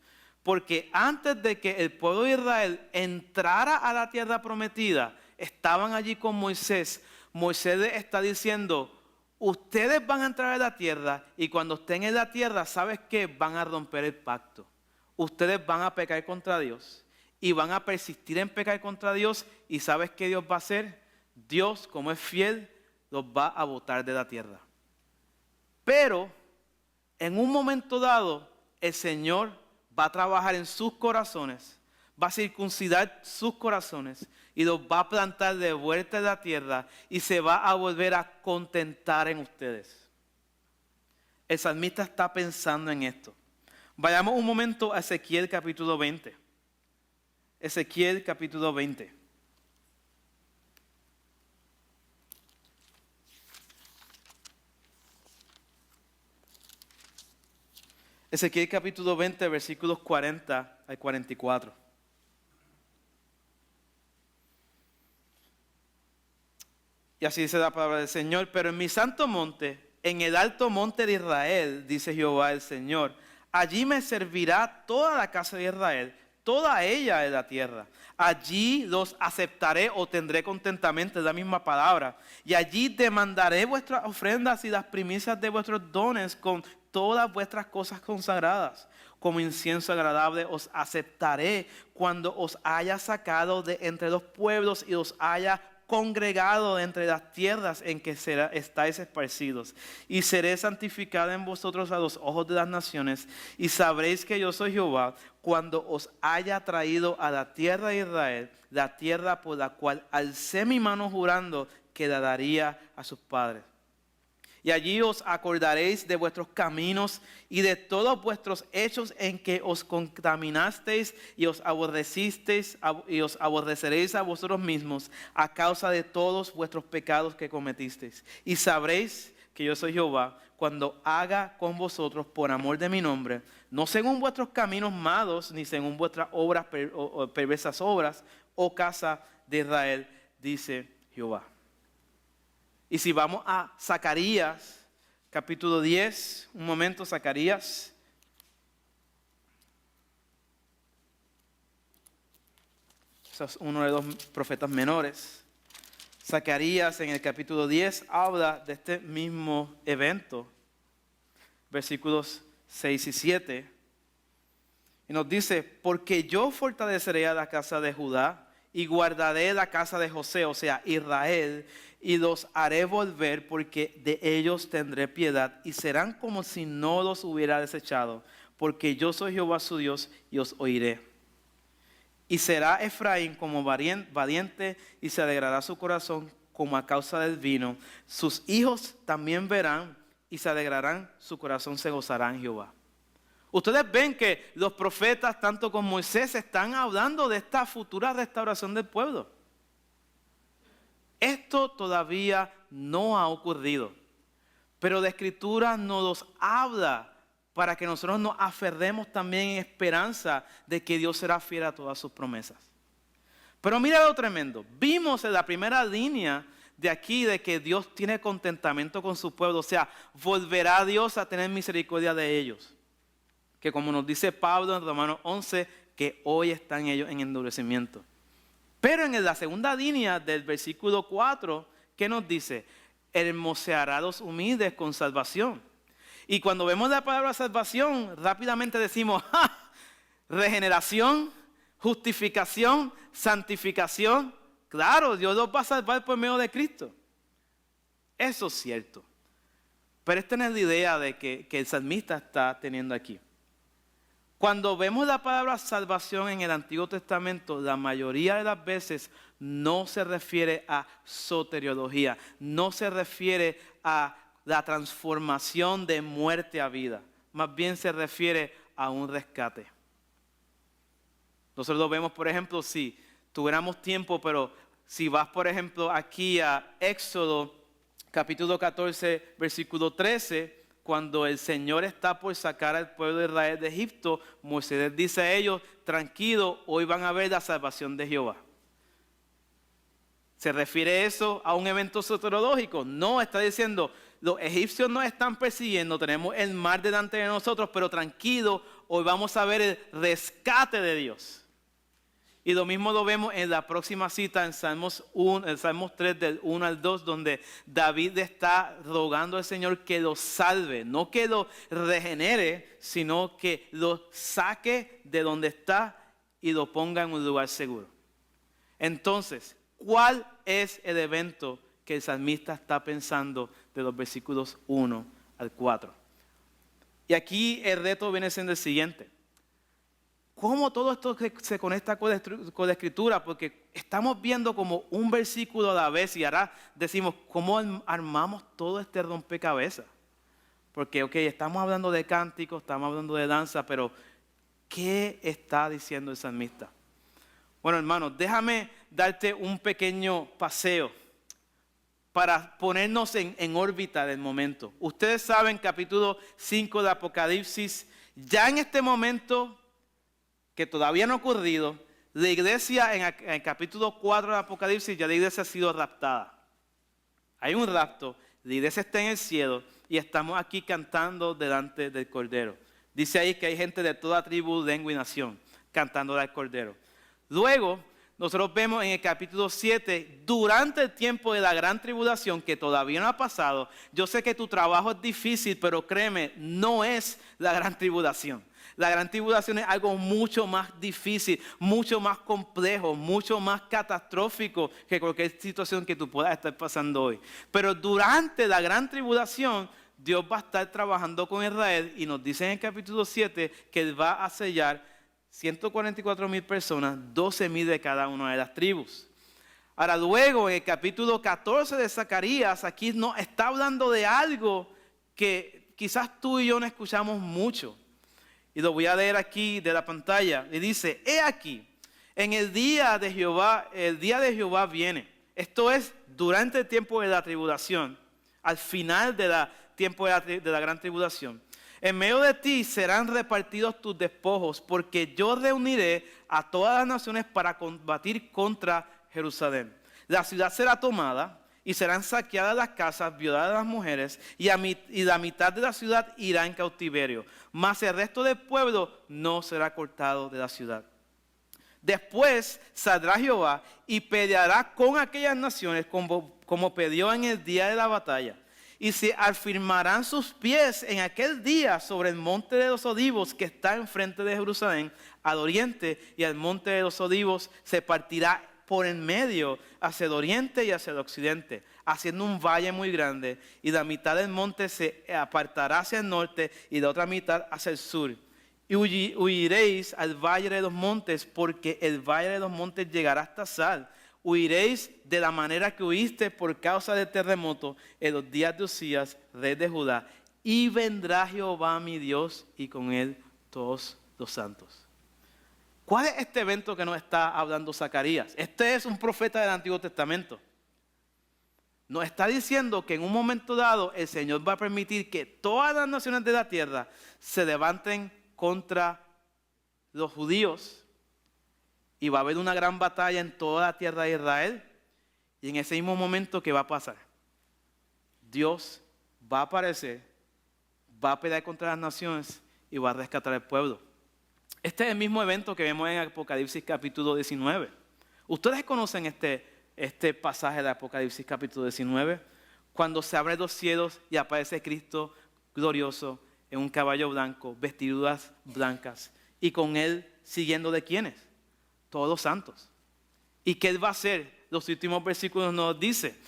S1: Porque antes de que el pueblo de Israel entrara a la tierra prometida, estaban allí con Moisés. Moisés les está diciendo, ustedes van a entrar a la tierra y cuando estén en la tierra, ¿sabes qué? Van a romper el pacto. Ustedes van a pecar contra Dios y van a persistir en pecar contra Dios. ¿Y sabes qué Dios va a hacer? Dios, como es fiel, los va a botar de la tierra. Pero en un momento dado, el Señor va a trabajar en sus corazones, va a circuncidar sus corazones y los va a plantar de vuelta en la tierra y se va a volver a contentar en ustedes. El salmista está pensando en esto. Vayamos un momento a Ezequiel capítulo 20. Ezequiel capítulo 20. Ezequiel capítulo 20, versículos 40 al 44. Y así dice la palabra del Señor. Pero en mi santo monte, en el alto monte de Israel, dice Jehová el Señor, allí me servirá toda la casa de Israel, toda ella de la tierra. Allí los aceptaré o tendré contentamente, es la misma palabra. Y allí demandaré vuestras ofrendas y las primicias de vuestros dones con todas vuestras cosas consagradas. Como incienso agradable os aceptaré cuando os haya sacado de entre los pueblos y os haya congregado entre las tierras en que estáis esparcidos. Y seré santificada en vosotros a los ojos de las naciones. Y sabréis que yo soy Jehová cuando os haya traído a la tierra de Israel, la tierra por la cual alcé mi mano jurando que la daría a sus padres. Y allí os acordaréis de vuestros caminos y de todos vuestros hechos en que os contaminasteis y os aborrecisteis y os aborreceréis a vosotros mismos a causa de todos vuestros pecados que cometisteis. Y sabréis que yo soy Jehová cuando haga con vosotros por amor de mi nombre, no según vuestros caminos malos ni según vuestras obras perversas obras, oh casa de Israel, dice Jehová. Y si vamos a Zacarías, capítulo 10, un momento, Zacarías. Ese es uno de los profetas menores. Zacarías en el capítulo 10 habla de este mismo evento, versículos 6 y 7. Y nos dice, porque yo fortaleceré a la casa de Judá y guardaré la casa de José, o sea, Israel, y los haré volver porque de ellos tendré piedad y serán como si no los hubiera desechado, porque yo soy Jehová su Dios y os oiré. Y será Efraín como valiente y se alegrará su corazón como a causa del vino. Sus hijos también verán y se alegrarán, su corazón se gozará en Jehová. Ustedes ven que los profetas, tanto como Moisés, están hablando de esta futura restauración del pueblo. Esto todavía no ha ocurrido, pero la Escritura nos habla para que nosotros nos aferremos también en esperanza de que Dios será fiel a todas sus promesas. Pero mira lo tremendo, vimos en la primera línea de aquí de que Dios tiene contentamiento con su pueblo, o sea, volverá Dios a tener misericordia de ellos. Que como nos dice Pablo en Romanos 11, que hoy están ellos en endurecimiento. Pero en la segunda línea del versículo 4, ¿qué nos dice? Hermoseará a los humildes con salvación. Y cuando vemos la palabra salvación, rápidamente decimos, ¡ja! Regeneración, justificación, santificación. Claro, Dios los va a salvar por medio de Cristo. Eso es cierto. Pero esta no es la idea de que el salmista está teniendo aquí. Cuando vemos la palabra salvación en el Antiguo Testamento, la mayoría de las veces no se refiere a soteriología, no se refiere a la transformación de muerte a vida, más bien se refiere a un rescate. Nosotros lo vemos, por ejemplo, si tuviéramos tiempo, pero si vas, por ejemplo, aquí a Éxodo, capítulo 14, versículo 13, cuando el Señor está por sacar al pueblo de Israel de Egipto, Moisés les dice a ellos, tranquilo, hoy van a ver la salvación de Jehová. ¿Se refiere eso a un evento soteriológico? No, está diciendo, los egipcios nos están persiguiendo, tenemos el mar delante de nosotros, pero tranquilo, hoy vamos a ver el rescate de Dios. Y lo mismo lo vemos en la próxima cita en Salmos 3 del 1 al 2, donde David está rogando al Señor que lo salve, no que lo regenere, sino que lo saque de donde está y lo ponga en un lugar seguro. Entonces, ¿cuál es el evento que el salmista está pensando de los versículos 1 al 4? Y aquí el reto viene siendo el siguiente. ¿Cómo todo esto se conecta con la Escritura? Porque estamos viendo como un versículo a la vez y ahora decimos, ¿cómo armamos todo este rompecabezas? Porque, estamos hablando de cánticos, estamos hablando de danza, pero ¿qué está diciendo el salmista? Bueno, hermanos, déjame darte un pequeño paseo para ponernos en órbita del momento. Ustedes saben, capítulo 5 de Apocalipsis, ya en este momento que todavía no ha ocurrido, la iglesia en el capítulo 4 de Apocalipsis, ya la iglesia ha sido raptada. Hay un rapto, la iglesia está en el cielo y estamos aquí cantando delante del Cordero. Dice ahí que hay gente de toda tribu, lengua y nación cantando al Cordero. Luego, nosotros vemos en el capítulo 7, durante el tiempo de la gran tribulación, que todavía no ha pasado. Yo sé que tu trabajo es difícil, pero créeme, no es la gran tribulación. La gran tribulación es algo mucho más difícil, mucho más complejo, mucho más catastrófico que cualquier situación que tú puedas estar pasando hoy. Pero durante la gran tribulación, Dios va a estar trabajando con Israel y nos dice en el capítulo 7 que Él va a sellar 144,000 personas, 12,000 de cada una de las tribus. Ahora luego en el capítulo 14 de Zacarías, aquí nos está hablando de algo que quizás tú y yo no escuchamos mucho. Y lo voy a leer aquí de la pantalla. Y dice, he aquí, en el día de Jehová viene. Esto es durante el tiempo de la tribulación, al final del tiempo de la gran tribulación. En medio de ti serán repartidos tus despojos, porque yo reuniré a todas las naciones para combatir contra Jerusalén. La ciudad será tomada y serán saqueadas las casas, violadas las mujeres, y la mitad de la ciudad irá en cautiverio. Mas el resto del pueblo no será cortado de la ciudad. Después saldrá Jehová y peleará con aquellas naciones como peleó en el día de la batalla. Y se afirmarán sus pies en aquel día sobre el monte de los olivos que está enfrente de Jerusalén, al oriente, y el monte de los olivos se partirá por en medio hacia el oriente y hacia el occidente, haciendo un valle muy grande, y la mitad del monte se apartará hacia el norte y la otra mitad hacia el sur. Y huiréis al valle de los montes, porque el valle de los montes llegará hasta Sal. Huiréis de la manera que huiste por causa del terremoto en los días de Usías, rey de Judá. Y vendrá Jehová mi Dios y con él todos los santos. ¿Cuál es este evento que nos está hablando Zacarías? Este es un profeta del Antiguo Testamento. Nos está diciendo que en un momento dado el Señor va a permitir que todas las naciones de la tierra se levanten contra los judíos. Y va a haber una gran batalla en toda la tierra de Israel. Y en ese mismo momento, ¿qué va a pasar? Dios va a aparecer, va a pelear contra las naciones y va a rescatar al pueblo. Este es el mismo evento que vemos en Apocalipsis capítulo 19. Ustedes conocen este pasaje de Apocalipsis capítulo 19, cuando se abren los cielos y aparece Cristo glorioso en un caballo blanco, vestiduras blancas, y con él siguiendo de quiénes, todos los santos. ¿Y qué él va a hacer? Los últimos versículos nos dice.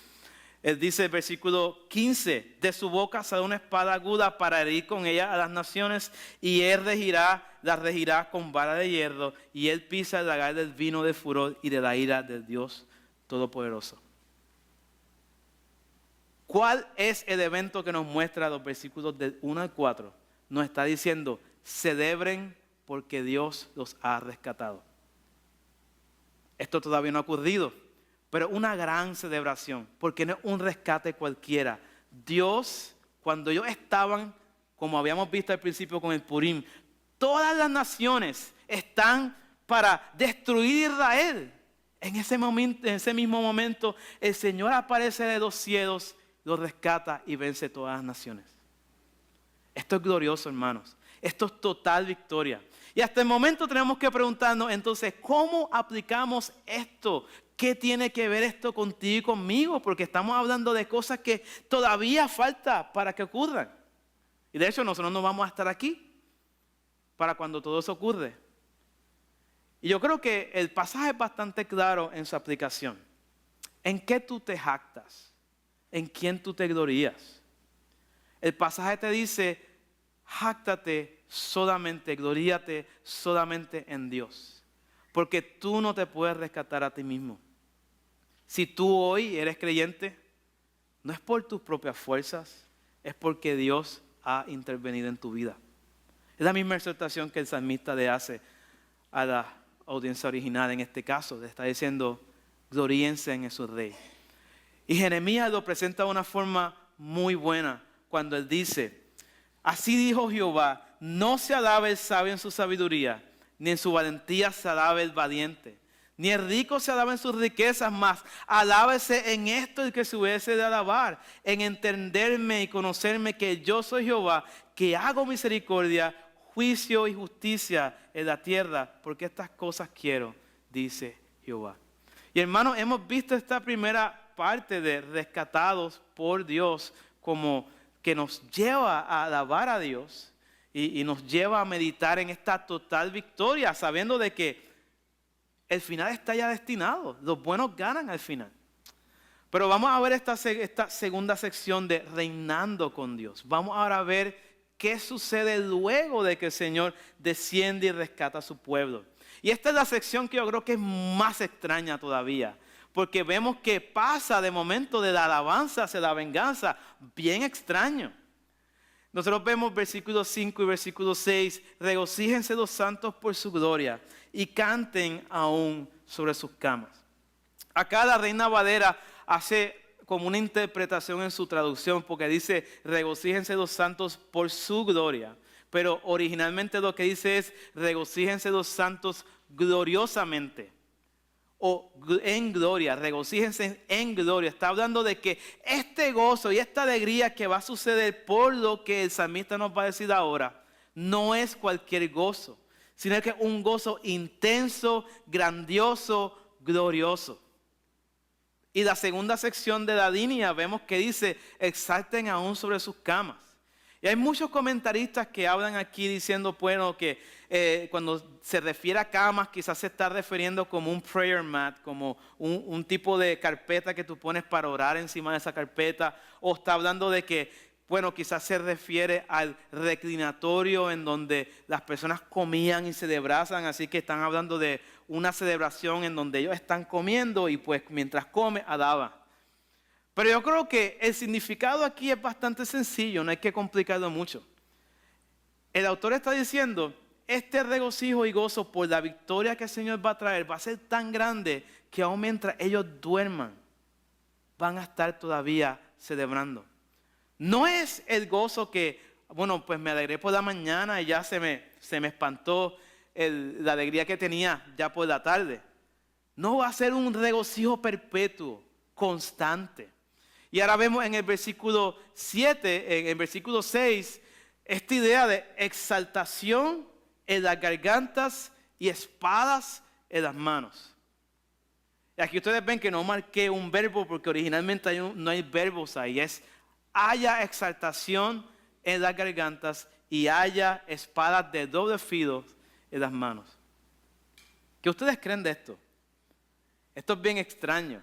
S1: Él dice, versículo 15, de su boca sale una espada aguda para herir con ella a las naciones, y él las regirá con vara de hierro, y él pisa el lagar del vino del furor y de la ira del Dios Todopoderoso. ¿Cuál es el evento que nos muestra los versículos del 1 al 4? Nos está diciendo, celebren porque Dios los ha rescatado. Esto todavía no ha ocurrido, pero una gran celebración, porque no es un rescate cualquiera. Dios, cuando ellos estaban, como habíamos visto al principio con el Purim, todas las naciones están para destruir Israel. En ese mismo momento, el Señor aparece de los cielos, los rescata y vence todas las naciones. Esto es glorioso, hermanos. Esto es total victoria. Y hasta el momento tenemos que preguntarnos, entonces, ¿cómo aplicamos esto? ¿Qué tiene que ver esto contigo y conmigo? Porque estamos hablando de cosas que todavía falta para que ocurran. Y de hecho, nosotros no vamos a estar aquí para cuando todo eso ocurre. Y yo creo que el pasaje es bastante claro en su aplicación. ¿En qué tú te jactas? ¿En quién tú te glorías? El pasaje te dice, jáctate solamente, gloríate solamente en Dios. Porque tú no te puedes rescatar a ti mismo. Si tú hoy eres creyente, no es por tus propias fuerzas, es porque Dios ha intervenido en tu vida. Es la misma exhortación que el salmista le hace a la audiencia original en este caso. Le está diciendo, gloríense en su rey. Y Jeremías lo presenta de una forma muy buena cuando él dice, así dijo Jehová, no se alabe el sabio en su sabiduría, ni en su valentía se alabe el valiente, ni el rico se alabe en sus riquezas, mas alábese en esto el que se hubiese de alabar, en entenderme y conocerme que yo soy Jehová, que hago misericordia, juicio y justicia en la tierra, porque estas cosas quiero, dice Jehová. Y hermanos, hemos visto esta primera parte de rescatados por Dios como que nos lleva a alabar a Dios y nos lleva a meditar en esta total victoria, sabiendo de que el final está ya destinado, los buenos ganan al final. Pero vamos a ver esta segunda sección de reinando con Dios. Vamos ahora a ver qué sucede luego de que el Señor desciende y rescata a su pueblo. Y esta es la sección que yo creo que es más extraña todavía, porque vemos que pasa de momento de la alabanza hacia la venganza, bien extraño. Nosotros vemos versículos 5 y versículo 6, regocíjense los santos por su gloria y canten aún sobre sus camas. Acá la Reina Valera hace como una interpretación en su traducción, porque dice, regocíjense los santos por su gloria. Pero originalmente lo que dice es, regocíjense los santos gloriosamente. O en gloria, regocíjense en gloria. Está hablando de que este gozo y esta alegría que va a suceder por lo que el salmista nos va a decir ahora, no es cualquier gozo, sino que es un gozo intenso, grandioso, glorioso. Y la segunda sección de la línea vemos que dice, exalten aún sobre sus camas. Y hay muchos comentaristas que hablan aquí diciendo, bueno, que cuando se refiere a camas, quizás se está refiriendo como un prayer mat, como un tipo de carpeta que tú pones para orar encima de esa carpeta, o está hablando de que, bueno, quizás se refiere al reclinatorio en donde las personas comían y celebraban, así que están hablando de una celebración en donde ellos están comiendo y pues mientras comen, alaban. Pero yo creo que el significado aquí es bastante sencillo, no hay que complicarlo mucho. El autor está diciendo, este regocijo y gozo por la victoria que el Señor va a traer va a ser tan grande que aún mientras ellos duerman, van a estar todavía celebrando. No es el gozo que, bueno, pues me alegré por la mañana y ya se me espantó la alegría que tenía ya por la tarde. No va a ser un regocijo perpetuo, constante. Y ahora vemos en el versículo 7, en el versículo 6, esta idea de exaltación en las gargantas y espadas en las manos. Y aquí ustedes ven que no marqué un verbo porque originalmente no hay verbos ahí. Es haya exaltación en las gargantas y haya espadas de doble filo en las manos. ¿Qué ustedes creen de esto? Esto es bien extraño.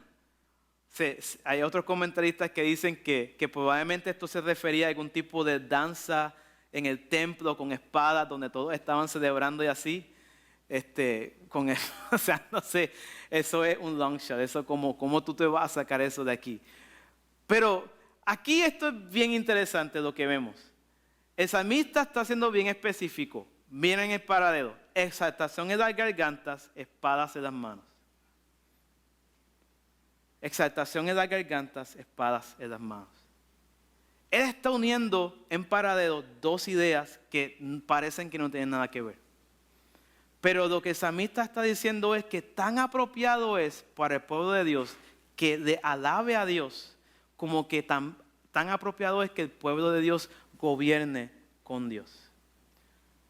S1: Hay otros comentaristas que dicen que probablemente esto se refería a algún tipo de danza en el templo con espadas donde todos estaban celebrando y así. O sea, no sé, eso es un long shot, eso ¿cómo tú te vas a sacar eso de aquí? Pero aquí esto es bien interesante lo que vemos. El salmista está siendo bien específico. Miren el paralelo, exaltación en las gargantas, espadas en las manos. Exaltación en las gargantas, espadas en las manos. Él está uniendo en paralelo dos ideas que parecen que no tienen nada que ver. Pero lo que el salmista está diciendo es que tan apropiado es para el pueblo de Dios que le alabe a Dios, como que tan apropiado es que el pueblo de Dios gobierne con Dios.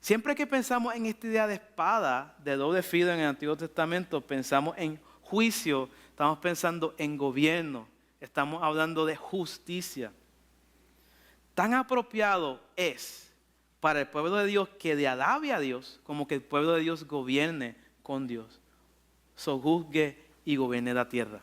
S1: Siempre que pensamos en esta idea de espada, de doble filo en el Antiguo Testamento, pensamos en juicio, estamos pensando en gobierno, estamos hablando de justicia. Tan apropiado es para el pueblo de Dios que le alabe a Dios como que el pueblo de Dios gobierne con Dios, sojuzgue y gobierne la tierra.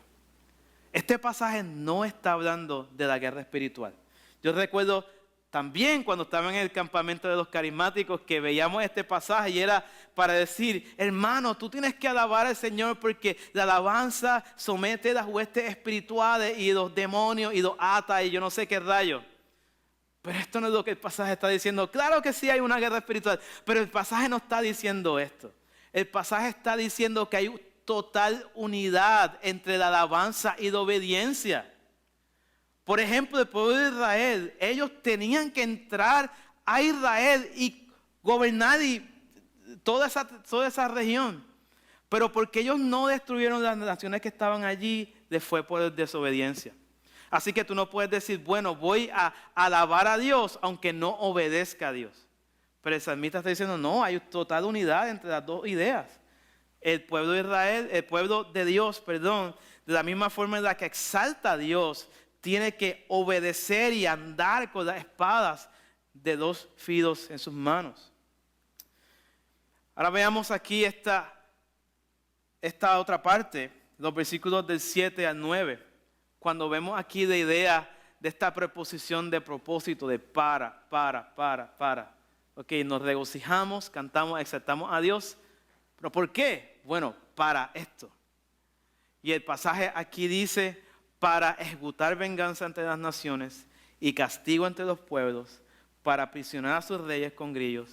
S1: Este pasaje no está hablando de la guerra espiritual. Yo recuerdo también cuando estaba en el campamento de los carismáticos que veíamos este pasaje y era para decir, hermano, tú tienes que alabar al Señor porque la alabanza somete las huestes espirituales y los demonios y los ata y yo no sé qué rayo. Pero esto no es lo que el pasaje está diciendo. Claro que sí hay una guerra espiritual, pero el pasaje no está diciendo esto. El pasaje está diciendo que hay total unidad entre la alabanza y la obediencia. Por ejemplo, el pueblo de Israel, ellos tenían que entrar a Israel y gobernar toda esa región. Pero porque ellos no destruyeron las naciones que estaban allí, les fue por desobediencia. Así que tú no puedes decir, bueno, voy a alabar a Dios aunque no obedezca a Dios. Pero el salmista está diciendo, no, hay total unidad entre las dos ideas. El pueblo de Israel, el pueblo de Dios, perdón, de la misma forma en la que exalta a Dios, tiene que obedecer y andar con las espadas de dos filos en sus manos. Ahora veamos aquí esta otra parte, los versículos del 7 al 9. Cuando vemos aquí la idea de esta preposición de propósito, de para. Ok, nos regocijamos, cantamos, exaltamos a Dios. ¿Pero por qué? Bueno, para esto. Y el pasaje aquí dice, para ejecutar venganza entre las naciones y castigo entre los pueblos, para aprisionar a sus reyes con grillos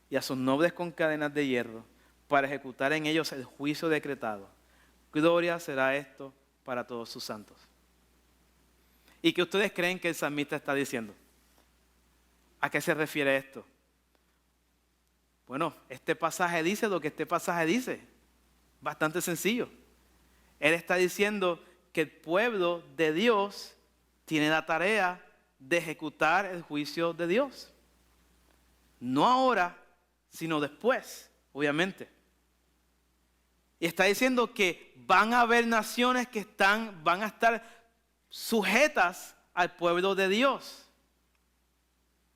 S1: y a sus nobles con cadenas de hierro, para ejecutar en ellos el juicio decretado. Gloria será esto para todos sus santos. ¿Y qué ustedes creen que el salmista está diciendo? ¿A qué se refiere esto? Bueno, este pasaje dice lo que este pasaje dice. Bastante sencillo. Él está diciendo que el pueblo de Dios tiene la tarea de ejecutar el juicio de Dios. No ahora, sino después, obviamente. Y está diciendo que van a haber naciones que van a estar sujetas al pueblo de Dios.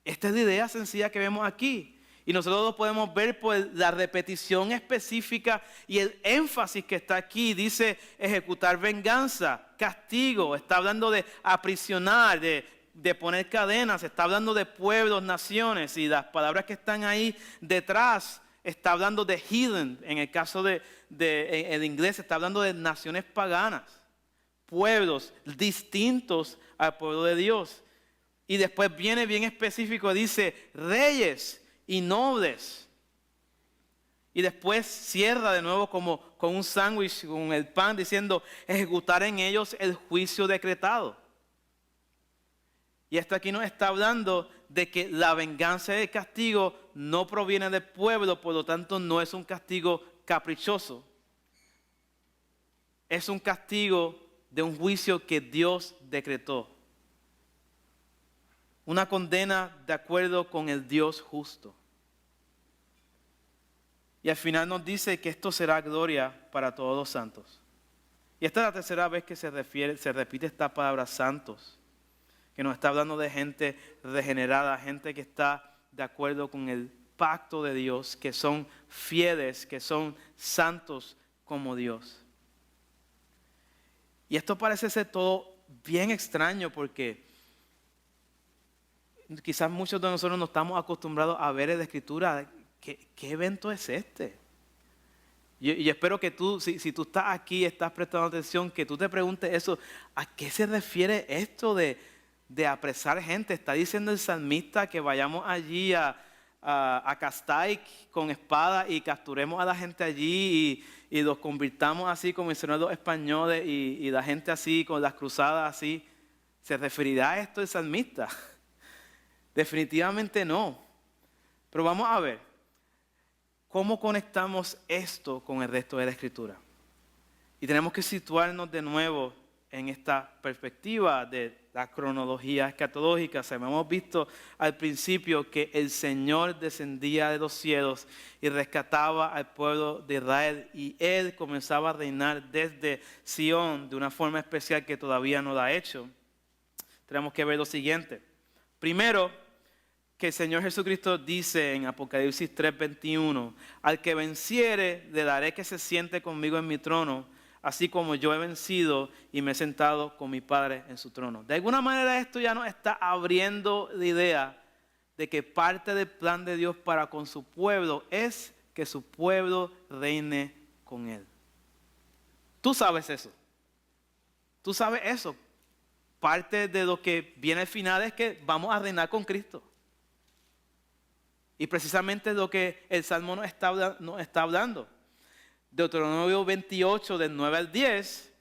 S1: Esta es la idea sencilla que vemos aquí. Y nosotros lo podemos ver por la repetición específica y el énfasis que está aquí. Dice ejecutar venganza, castigo. Está hablando de aprisionar, de poner cadenas. Está hablando de pueblos, naciones. Y las palabras que están ahí detrás, está hablando de heathen. En el caso en el inglés, está hablando de naciones paganas. Pueblos distintos al pueblo de Dios. Y después viene bien específico, dice reyes y nobles. Y después cierra de nuevo como con un sándwich, con el pan, diciendo ejecutar en ellos el juicio decretado. Y esto aquí nos está hablando de que la venganza y el castigo no proviene del pueblo, por lo tanto no es un castigo caprichoso. Es un castigo de un juicio que Dios decretó. Una condena de acuerdo con el Dios justo. Y al final nos dice que esto será gloria para todos los santos. Y esta es la tercera vez que se repite esta palabra santos. Que nos está hablando de gente regenerada, gente que está de acuerdo con el pacto de Dios, que son fieles, que son santos como Dios. Y esto parece ser todo bien extraño porque quizás muchos de nosotros no estamos acostumbrados a ver en la Escritura. ¿Qué evento es este? Y espero que tú, si tú estás aquí, estás prestando atención, que tú te preguntes eso. ¿A qué se refiere esto de apresar gente? Está diciendo el salmista que vayamos allí a Castaic con espada y capturemos a la gente allí y los convirtamos así como hicieron los españoles y la gente así con las cruzadas así. ¿Se referirá a esto el salmista? Definitivamente no. Pero vamos a ver. ¿Cómo conectamos esto con el resto de la Escritura? Y tenemos que situarnos de nuevo en esta perspectiva de la cronología escatológica. Hemos visto al principio que el Señor descendía de los cielos y rescataba al pueblo de Israel, y Él comenzaba a reinar desde Sión de una forma especial que todavía no lo ha hecho. Tenemos que ver lo siguiente. Primero, que el Señor Jesucristo dice en Apocalipsis 3:21, al que venciere le daré que se siente conmigo en mi trono, así como yo he vencido y me he sentado con mi Padre en su trono. De alguna manera esto ya nos está abriendo la idea de que parte del plan de Dios para con su pueblo es que su pueblo reine con Él. Tú sabes eso. Tú sabes eso. Parte de lo que viene al final es que vamos a reinar con Cristo. Y precisamente es lo que el Salmo nos está hablando. Deuteronomio 28, del 9 al 10,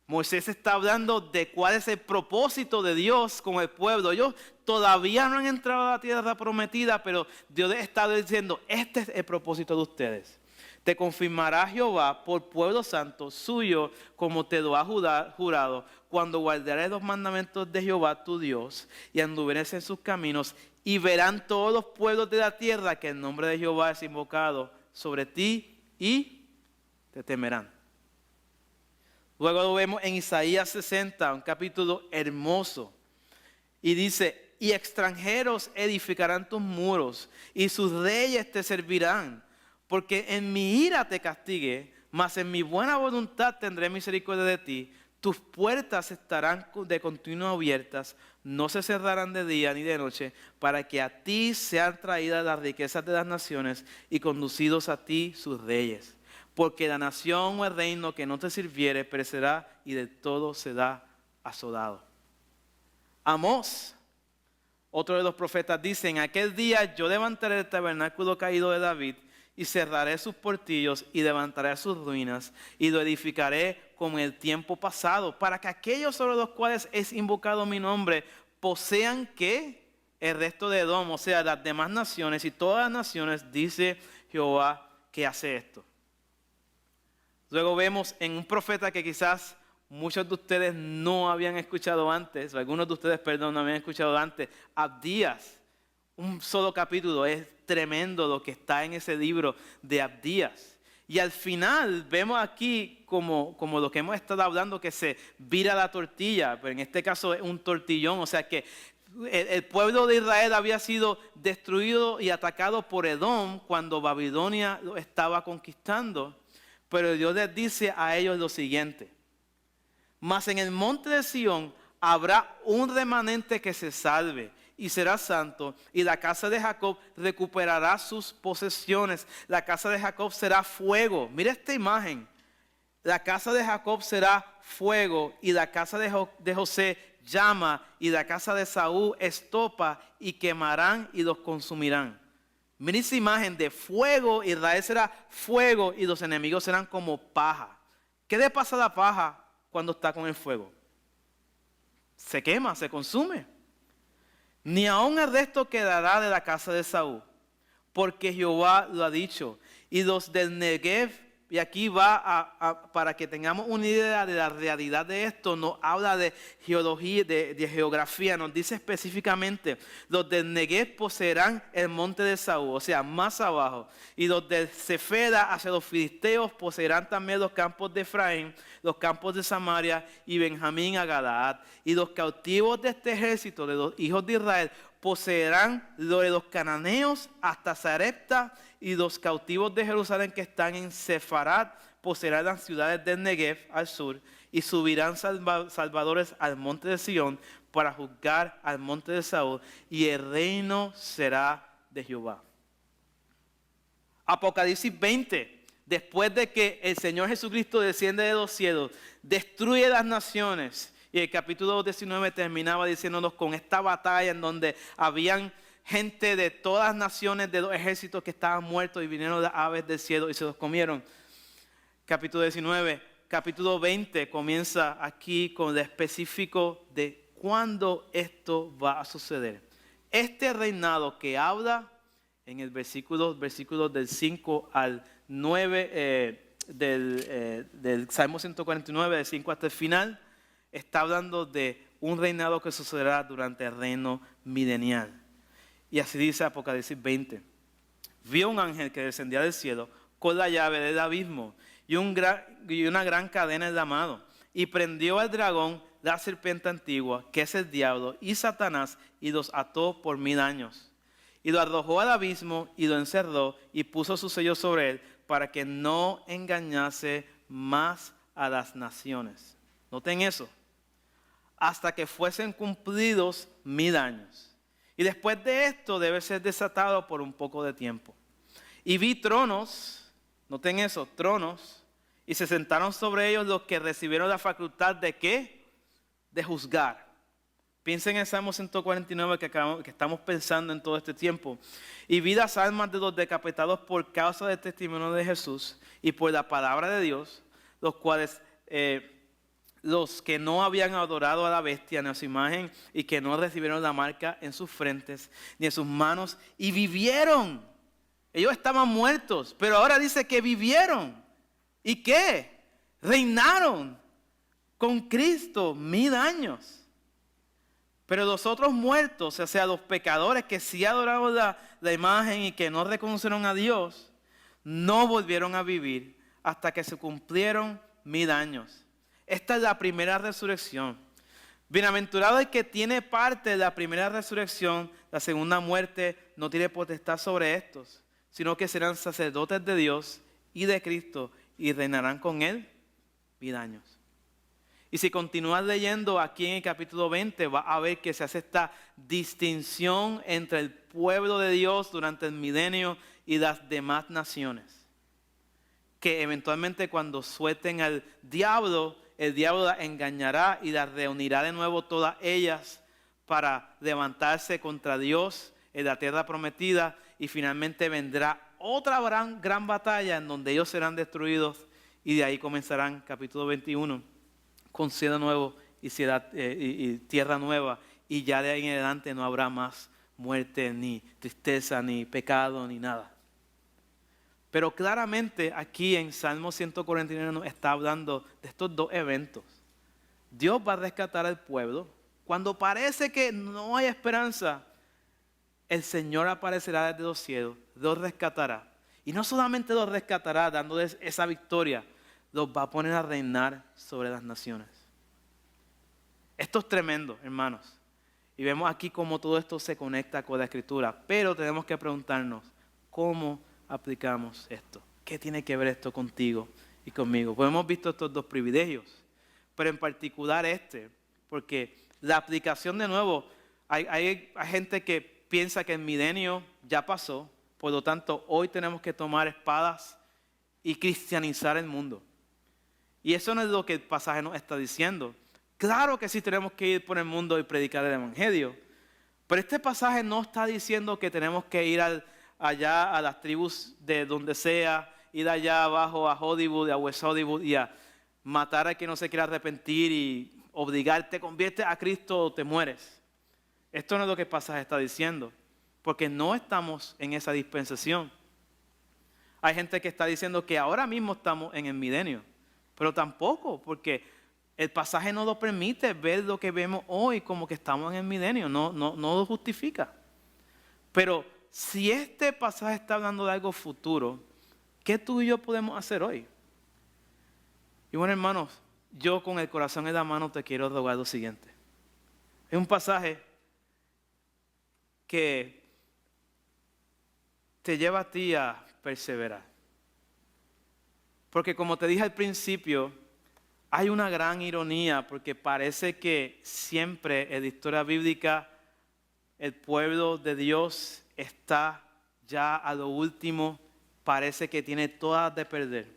S1: Moisés está hablando de cuál es el propósito de Dios con el pueblo. Ellos todavía no han entrado a la tierra prometida, pero Dios les está diciendo, este es el propósito de ustedes. Te confirmará Jehová por pueblo santo suyo, como te lo ha jurado, cuando guardarás los mandamientos de Jehová tu Dios y anduvieres en sus caminos, y verán todos los pueblos de la tierra que el nombre de Jehová es invocado sobre ti y te temerán. Luego lo vemos en Isaías 60, un capítulo hermoso, y dice, y extranjeros edificarán tus muros y sus reyes te servirán, porque en mi ira te castigué, mas en mi buena voluntad tendré misericordia de ti. Tus puertas estarán de continuo abiertas, no se cerrarán de día ni de noche, para que a ti sean traídas las riquezas de las naciones y conducidos a ti sus reyes. Porque la nación o el reino que no te sirviere perecerá y de todo será asolado. Amós, otro de los profetas, dice, en aquel día yo levantaré el tabernáculo caído de David y cerraré sus portillos y levantaré sus ruinas y lo edificaré como en el tiempo pasado, para que aquellos sobre los cuales es invocado mi nombre posean que el resto de Edom, o sea, las demás naciones y todas las naciones, dice Jehová, que hace esto. Luego vemos en un profeta que quizás muchos de ustedes no habían escuchado antes, o algunos de ustedes, perdón, no habían escuchado antes, Abdías. Un solo capítulo, es tremendo lo que está en ese libro de Abdías. Y al final vemos aquí como lo que hemos estado hablando, que se vira la tortilla, pero en este caso es un tortillón, o sea que el pueblo de Israel había sido destruido y atacado por Edom cuando Babilonia lo estaba conquistando. Pero Dios les dice a ellos lo siguiente: mas en el monte de Sión habrá un remanente que se salve y será santo, y la casa de Jacob recuperará sus posesiones. La casa de Jacob será fuego. Mira esta imagen. La casa de Jacob será fuego, y la casa de José llama, y la casa de Saúl estopa, y quemarán y los consumirán. Mira esa imagen de fuego. Israel será fuego y los enemigos serán como paja. ¿Qué le pasa a la paja cuando está con el fuego? Se quema, se consume. Ni aun el resto quedará de la casa de Saúl, porque Jehová lo ha dicho. Y los del Negev, y aquí va para que tengamos una idea de la realidad de esto, nos habla de geología, de geografía, nos dice específicamente, los del Negev poseerán el monte de Saúl, o sea, más abajo. Y los del Cefela hacia los filisteos poseerán también los campos de Efraín, los campos de Samaria y Benjamín a Galaad. Y los cautivos de este ejército, de los hijos de Israel, poseerán lo de los cananeos hasta Sarepta, y los cautivos de Jerusalén que están en Sefarat poseerán las ciudades del Negev al sur, y subirán salvadores al monte de Sión para juzgar al monte de Saúl, y el reino será de Jehová. Apocalipsis 20, después de que el Señor Jesucristo desciende de los cielos, destruye las naciones, y el capítulo 19 terminaba diciéndonos con esta batalla en donde habían gente de todas las naciones, de los ejércitos que estaban muertos, y vinieron las aves del cielo y se los comieron. Capítulo 19, capítulo 20 comienza aquí con lo específico de cuándo esto va a suceder. Este reinado que habla en el versículo del 5 al 9, del Salmo 149, de 5 hasta el final, está hablando de un reinado que sucederá durante el reino milenial. Y así dice Apocalipsis 20. Vio un ángel que descendía del cielo con la llave del abismo y una gran cadena en la mano, y prendió al dragón, la serpiente antigua, que es el diablo y Satanás, y los ató por 1000 años. Y lo arrojó al abismo y lo encerró y puso su sello sobre él para que no engañase más a las naciones. Noten eso. Hasta que fuesen cumplidos 1000 años. Y después de esto debe ser desatado por un poco de tiempo. Y vi tronos, noten eso, tronos, y se sentaron sobre ellos los que recibieron la facultad de ¿qué? De juzgar. Piensen en el Salmo 149 que estamos pensando en todo este tiempo. Y vi las almas de los decapitados por causa del testimonio de Jesús y por la palabra de Dios, los cuales, los que no habían adorado a la bestia ni a su imagen y que no recibieron la marca en sus frentes ni en sus manos y vivieron. Ellos estaban muertos, pero ahora dice que vivieron. ¿Y qué? Reinaron con Cristo 1000 años. Pero los otros muertos, o sea, los pecadores que sí adoraron la imagen y que no reconocieron a Dios, no volvieron a vivir hasta que se cumplieron 1000 años. Esta es la primera resurrección. Bienaventurado el que tiene parte de la primera resurrección, la segunda muerte no tiene potestad sobre estos, sino que serán sacerdotes de Dios y de Cristo y reinarán con él 1000 años. Y si continúas leyendo aquí en el capítulo 20, vas a ver que se hace esta distinción entre el pueblo de Dios durante el milenio y las demás naciones. Que eventualmente cuando suelten al diablo, el diablo las engañará y las reunirá de nuevo todas ellas para levantarse contra Dios en la tierra prometida. Y finalmente vendrá otra gran batalla en donde ellos serán destruidos. Y de ahí comenzarán capítulo 21. Con cielo nuevo y tierra nueva, y ya de ahí en adelante no habrá más muerte, ni tristeza, ni pecado, ni nada. Pero claramente aquí en Salmo 149 nos está hablando de estos dos eventos. Dios va a rescatar al pueblo. Cuando parece que no hay esperanza, el Señor aparecerá desde los cielos, los rescatará. Y no solamente los rescatará dándoles esa victoria, los va a poner a reinar sobre las naciones. Esto es tremendo, hermanos. Y vemos aquí cómo todo esto se conecta con la Escritura. Pero tenemos que preguntarnos, ¿cómo aplicamos esto? ¿Qué tiene que ver esto contigo y conmigo? Pues hemos visto estos dos privilegios, pero en particular porque la aplicación de nuevo, hay gente que piensa que el milenio ya pasó, por lo tanto hoy tenemos que tomar espadas y cristianizar el mundo. Y eso no es lo que el pasaje nos está diciendo. Claro que sí tenemos que ir por el mundo y predicar el evangelio. Pero este pasaje no está diciendo que tenemos que ir allá a las tribus de donde sea, ir allá abajo a Hollywood, a West Hollywood y a matar a quien no se quiera arrepentir y obligarte, convierte a Cristo o te mueres. Esto no es lo que el pasaje está diciendo, porque no estamos en esa dispensación. Hay gente que está diciendo que ahora mismo estamos en el milenio. Pero tampoco, porque el pasaje no lo permite ver lo que vemos hoy como que estamos en el milenio, no lo justifica. Pero si este pasaje está hablando de algo futuro, ¿qué tú y yo podemos hacer hoy? Y bueno, hermanos, yo con el corazón en la mano te quiero rogar lo siguiente. Es un pasaje que te lleva a ti a perseverar. Porque como te dije al principio, hay una gran ironía porque parece que siempre en la historia bíblica el pueblo de Dios está ya a lo último, parece que tiene todas de perder.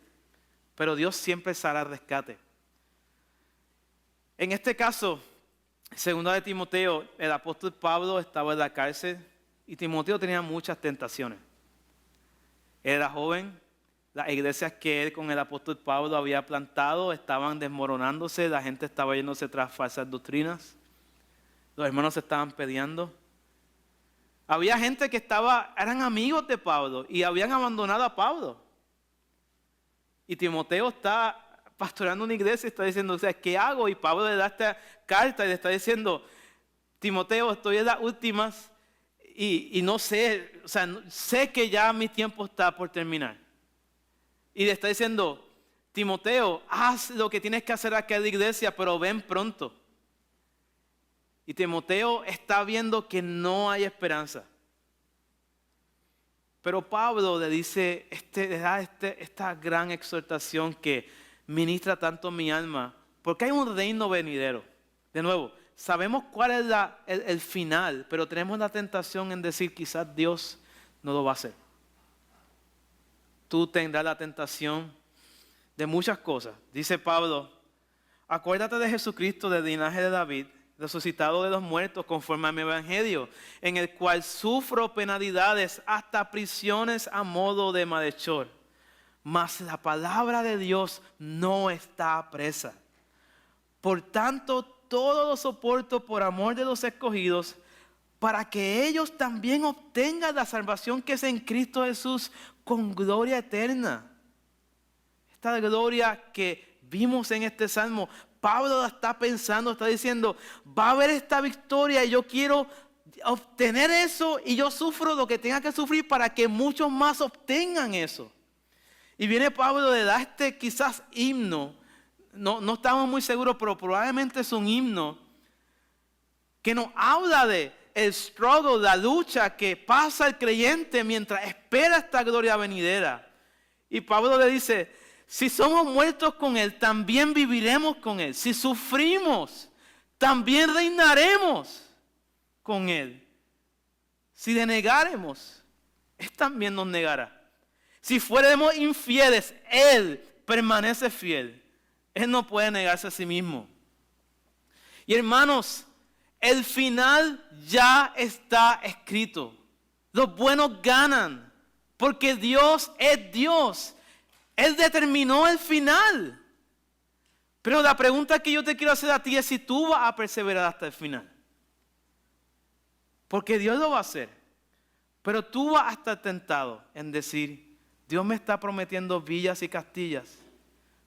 S1: Pero Dios siempre sale al rescate. En este caso, segunda de Timoteo, el apóstol Pablo estaba en la cárcel y Timoteo tenía muchas tentaciones. Él era joven. Las iglesias que él con el apóstol Pablo había plantado estaban desmoronándose, la gente estaba yéndose tras falsas doctrinas, los hermanos se estaban peleando. Había gente que eran amigos de Pablo y habían abandonado a Pablo. Y Timoteo está pastoreando una iglesia y está diciendo, o sea, ¿qué hago? Y Pablo le da esta carta y le está diciendo, Timoteo, estoy en las últimas y no sé, o sea, sé que ya mi tiempo está por terminar. Y le está diciendo, Timoteo, haz lo que tienes que hacer aquí en la iglesia, pero ven pronto. Y Timoteo está viendo que no hay esperanza. Pero Pablo le dice, le da esta gran exhortación que ministra tanto mi alma, porque hay un reino venidero. De nuevo, sabemos cuál es el final, pero tenemos la tentación en decir, quizás Dios no lo va a hacer. Tú tendrás la tentación de muchas cosas. Dice Pablo, acuérdate de Jesucristo del linaje de David, resucitado de los muertos conforme a mi evangelio, en el cual sufro penalidades hasta prisiones a modo de malhechor. Mas la palabra de Dios no está presa. Por tanto, todo lo soporto por amor de los escogidos, para que ellos también obtengan la salvación que es en Cristo Jesús con gloria eterna. Esta gloria que vimos en este salmo, Pablo la está pensando, está diciendo, va a haber esta victoria y yo quiero obtener eso y yo sufro lo que tenga que sufrir para que muchos más obtengan eso. Y viene Pablo, le da quizás himno, no estamos muy seguros, pero probablemente es un himno que nos habla de el struggle, la lucha que pasa el creyente mientras espera esta gloria venidera. Y Pablo le dice, si somos muertos con Él, también viviremos con Él. Si sufrimos, también reinaremos con Él. Si le negáremos, Él también nos negará. Si fuéramos infieles, Él permanece fiel. Él no puede negarse a sí mismo. Y hermanos, el final ya está escrito. Los buenos ganan, porque Dios es Dios. Él determinó el final. Pero la pregunta que yo te quiero hacer a ti es si tú vas a perseverar hasta el final. Porque Dios lo va a hacer. Pero tú vas a estar tentado en decir, Dios me está prometiendo villas y castillas,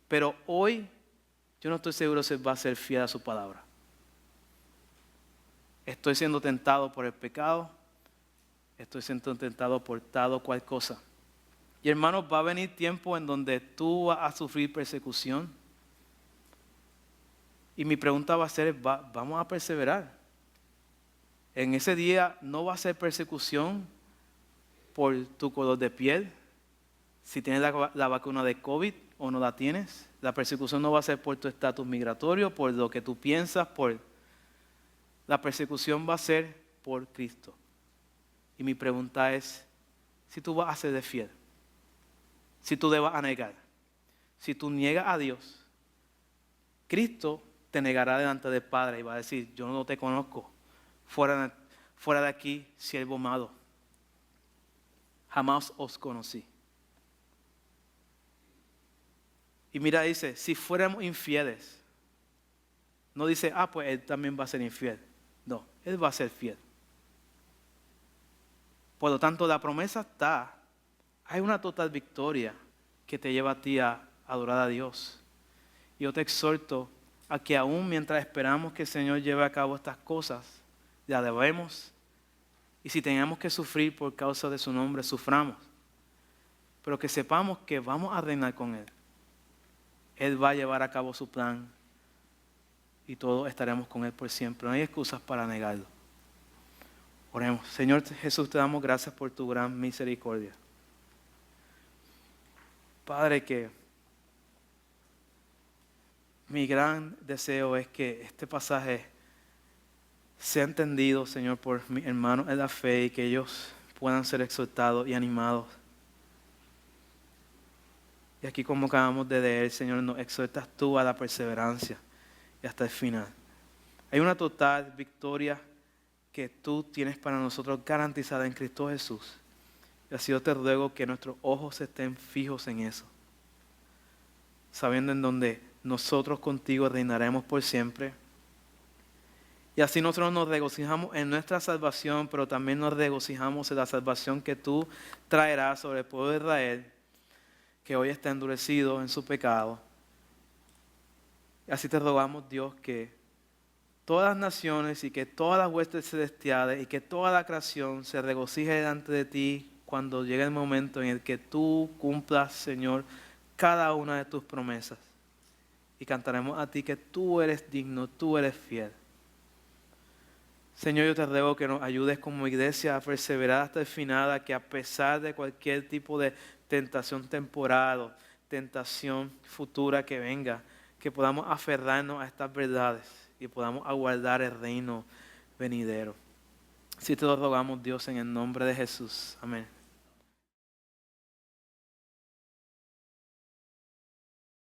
S1: pero hoy yo no estoy seguro si va a ser fiel a su palabra. Estoy siendo tentado por el pecado, estoy siendo tentado por tal o cual cosa. Y hermanos, va a venir tiempo en donde tú vas a sufrir persecución. Y mi pregunta va a ser, ¿vamos a perseverar? En ese día no va a ser persecución por tu color de piel, si tienes la vacuna de COVID o no la tienes. La persecución no va a ser por tu estatus migratorio, por lo que tú piensas, la persecución va a ser por Cristo. Y mi pregunta es, si tú vas a ser de fiel, si tú le vas a negar, si tú niegas a Dios, Cristo te negará delante del Padre y va a decir, yo no te conozco, fuera de aquí, siervo malo, jamás os conocí. Y mira, dice, si fuéramos infieles, no dice, pues Él también va a ser infiel. No, Él va a ser fiel. Por lo tanto, la promesa está. Hay una total victoria que te lleva a ti a adorar a Dios. Y yo te exhorto a que aún mientras esperamos que el Señor lleve a cabo estas cosas, le alabemos. Y si tenemos que sufrir por causa de su nombre, suframos. Pero que sepamos que vamos a reinar con Él. Él va a llevar a cabo su plan y todos estaremos con Él por siempre. No hay excusas para negarlo. Oremos. Señor Jesús, te damos gracias por tu gran misericordia. Padre, que mi gran deseo es que este pasaje sea entendido, Señor, por mis hermanos en la fe y que ellos puedan ser exhortados y animados. Y aquí, como acabamos de leer, Señor, nos exhortas tú a la perseverancia y hasta el final. Hay una total victoria que tú tienes para nosotros garantizada en Cristo Jesús. Y así yo te ruego que nuestros ojos estén fijos en eso, sabiendo en donde nosotros contigo reinaremos por siempre. Y así nosotros nos regocijamos en nuestra salvación, pero también nos regocijamos en la salvación que tú traerás sobre el pueblo de Israel. que hoy está endurecido en su pecado. Y así te rogamos, Dios, que todas las naciones y que todas las huestes celestiales y que toda la creación se regocije delante de ti cuando llegue el momento en el que tú cumplas, Señor, cada una de tus promesas. Y cantaremos a ti que tú eres digno, tú eres fiel. Señor, yo te ruego que nos ayudes como iglesia a perseverar hasta el final, a que a pesar de cualquier tipo de tentación temporal o tentación futura que venga, que podamos aferrarnos a estas verdades y podamos aguardar el reino venidero. Si te lo rogamos, Dios, en el nombre de Jesús. Amén.